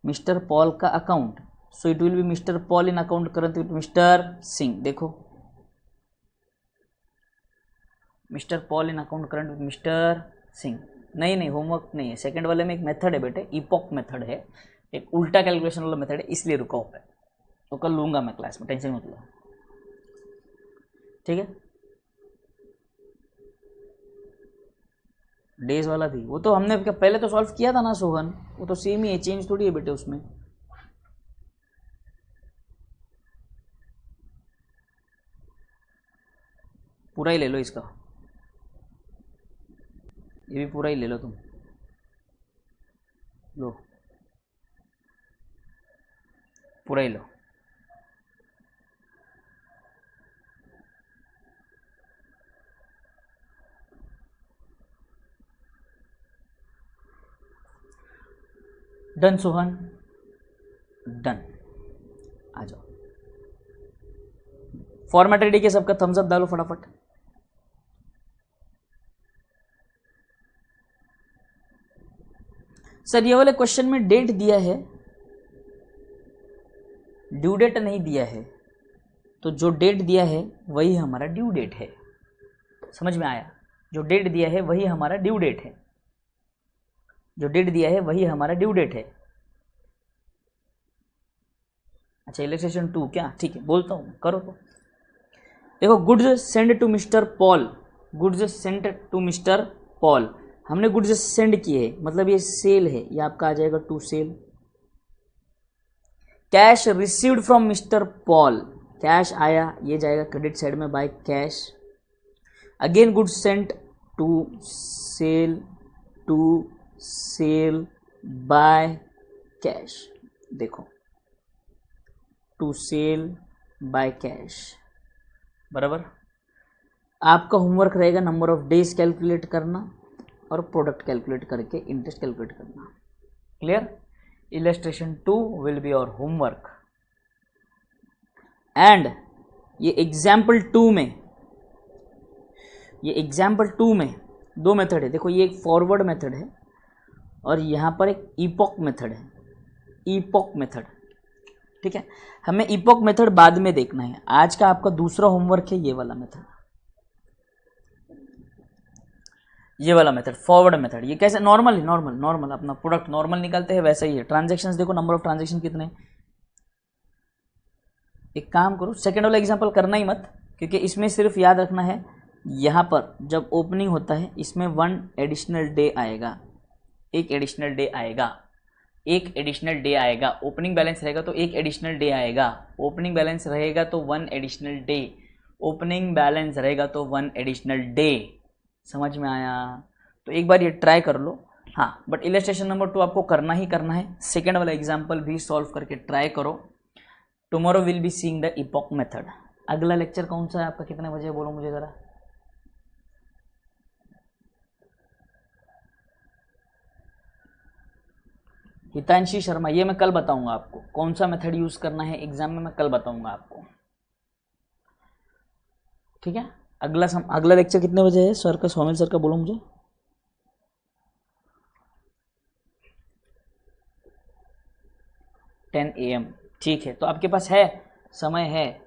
मिस्टर पॉल का account, so it will be mister Paul in account current with mister Singh. देखो, mister Paul in account current with mister Singh. नहीं नहीं, होमवर्क नहीं है। सेकंड वाले में एक मेथड है बेटे, इपॉक मेथड है, एक उल्टा कैलकुलेशन वाला मेथड है, इसलिए रुका हुआ है। तो कल लूंगा मैं क्लास में, टेंशन मत लो, ठीक है। डेज वाला भी वो तो हमने पहले तो सॉल्व किया था ना सोहन, वो तो सेम ही है, चेंज थोड़ी है बेटे उसमें। पूरा ही ले लो इसका, ये भी पूरा ही ले लो तुम, लो पूरा ही लो। Done Sohan, done. आ जाओ, फॉर्मेट रेडी के सबका थम्स अप डालो फटाफट। सर ये वाले क्वेश्चन में डेट दिया है, ड्यू डेट नहीं दिया है, तो जो डेट दिया है वही हमारा ड्यू डेट है। समझ में आया? जो डेट दिया है वही हमारा ड्यू डेट है, जो डेट दिया है वही हमारा ड्यू डेट है। अच्छा इलस्ट्रेशन 2 क्या? ठीक है बोलता हूँ, करो तो। देखो, goods send to mister Paul, goods send to mister Paul, हमने गुड्स सेंड किए, मतलब ये सेल है, ये आपका आ जाएगा to sale. Cash received from mister Paul, cash आया, ये जाएगा क्रेडिट साइड में by cash. Again goods sent to sale by cash, देखो टू सेल बाय कैश, बराबर। आपका होमवर्क रहेगा नंबर ऑफ डेज कैलकुलेट करना और प्रोडक्ट कैलकुलेट करके इंटरेस्ट कैलकुलेट करना। Clear? Illustration 2 will be your homework. And ये एग्जाम्पल 2 में दो मेथड है। देखो, ये एक फॉरवर्ड मेथड है और यहाँ पर एक इपॉक मेथड है, इपॉक मेथड। ठीक है, हमें इपॉक मेथड बाद में देखना है। आज का आपका दूसरा होमवर्क है ये वाला मेथड, ये वाला मेथड फॉरवर्ड मेथड। ये कैसे? नॉर्मल अपना प्रोडक्ट नॉर्मल निकालते हैं वैसा ही है। ट्रांजैक्शंस देखो, नंबर ऑफ ट्रांजैक्शन कितने। एक काम करो, सेकंड वाला एग्जांपल करना ही मत, क्योंकि इसमें सिर्फ याद रखना है, यहाँ पर जब ओपनिंग होता है इसमें 1 एडिशनल डे आएगा, एक एडिशनल डे आएगा। ओपनिंग बैलेंस रहेगा तो एक एडिशनल डे आएगा, ओपनिंग बैलेंस रहेगा तो 1 एडिशनल डे, ओपनिंग बैलेंस रहेगा तो 1 एडिशनल डे। समझ में आया? तो एक बार ये ट्राई कर लो। हाँ, बट इलस्ट्रेशन नंबर 2 आपको करना ही करना है। सेकेंड वाला एग्जाम्पल भी सॉल्व करके ट्राई करो। Tomorrow will be seeing the epoch method. अगला लेक्चर कौन सा है आपका, कितने बजे बोलो मुझे ज़रा। हितांशी शर्मा, ये मैं कल बताऊंगा आपको कौन सा मेथड यूज़ करना है एग्जाम में, मैं कल बताऊंगा आपको। ठीक है, अगला लेक्चर कितने बजे है सर का, सोमिल सर का, बोलो मुझे। 10 AM। ठीक है, तो आपके पास है समय, है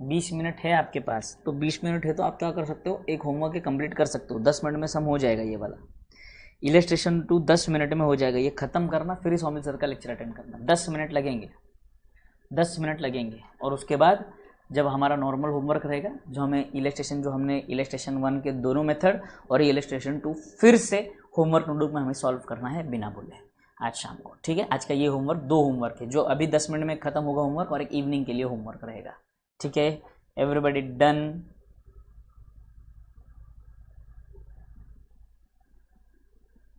20 मिनट है आपके पास, तो 20 मिनट है तो आप क्या कर सकते हो, एक होमवर्क कंप्लीट कर सकते हो। 10 मिनट में सम हो जाएगा ये वाला। इलस्ट्रेशन 2 10 मिनट में हो जाएगा, ये ख़त्म करना, फिर सोमिल सर का लेक्चर अटेंड करना। 10 मिनट लगेंगे, 10 मिनट लगेंगे। और उसके बाद जब हमारा नॉर्मल होमवर्क रहेगा, जो हमने इलस्ट्रेशन 1 के दोनों मेथड और इलस्ट्रेशन 2 फिर से होमवर्क नोटबुक में हमें सॉल्व करना है बिना बोले आज शाम को। ठीक है, आज का ये होमवर्क 2 होमवर्क है, जो अभी 10 मिनट में ख़त्म होगा होमवर्क, और एक इवनिंग के लिए होमवर्क रहेगा। ठीक है, एवरीबॉडी डन?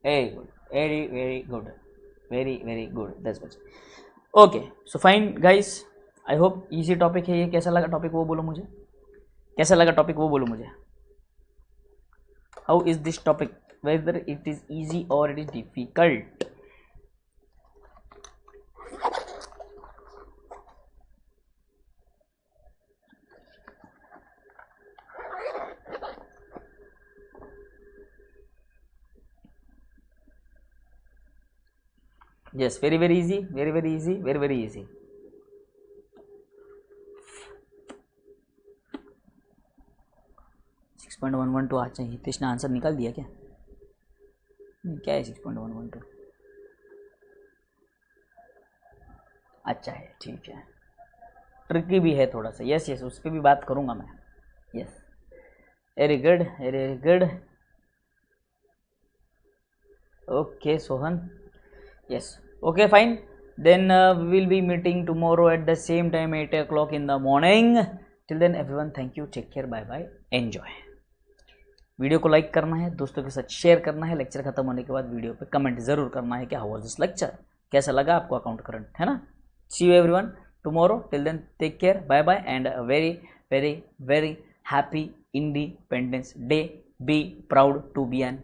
वेरी गुड 10 बजे। Okay, so fine guys, I hope easy topic है ये। कैसा लगा टॉपिक वो बोलो मुझे, कैसा लगा टॉपिक वो बोलो मुझे। How is this topic, whether it is easy और it is difficult. yes, very easy, very easy, very easy। Six 6.112 आ चाहिए। तो इसने आंसर निकाल दिया क्या? क्या है 6.112? अच्छा है, ठीक है, ट्रिकी भी है थोड़ा सा। यस उस पर भी बात करूंगा मैं। Yes, very good. Okay Sohan, yes, okay fine, then we will be meeting tomorrow at the same time 8 o'clock in the morning. Till then everyone, thank you, take care, bye bye, enjoy। Video को like करना है, दोस्तों के साथ share करना है। Lecture खत्म होने के बाद वीडियो पे कमेंट जरूर करना है कि हाउ वाज दिस लेक्चर, कैसा लगा आपको अकाउंट करंट, है ना। See you everyone tomorrow, till then take care, bye bye, and very happy independence day. Be proud to be N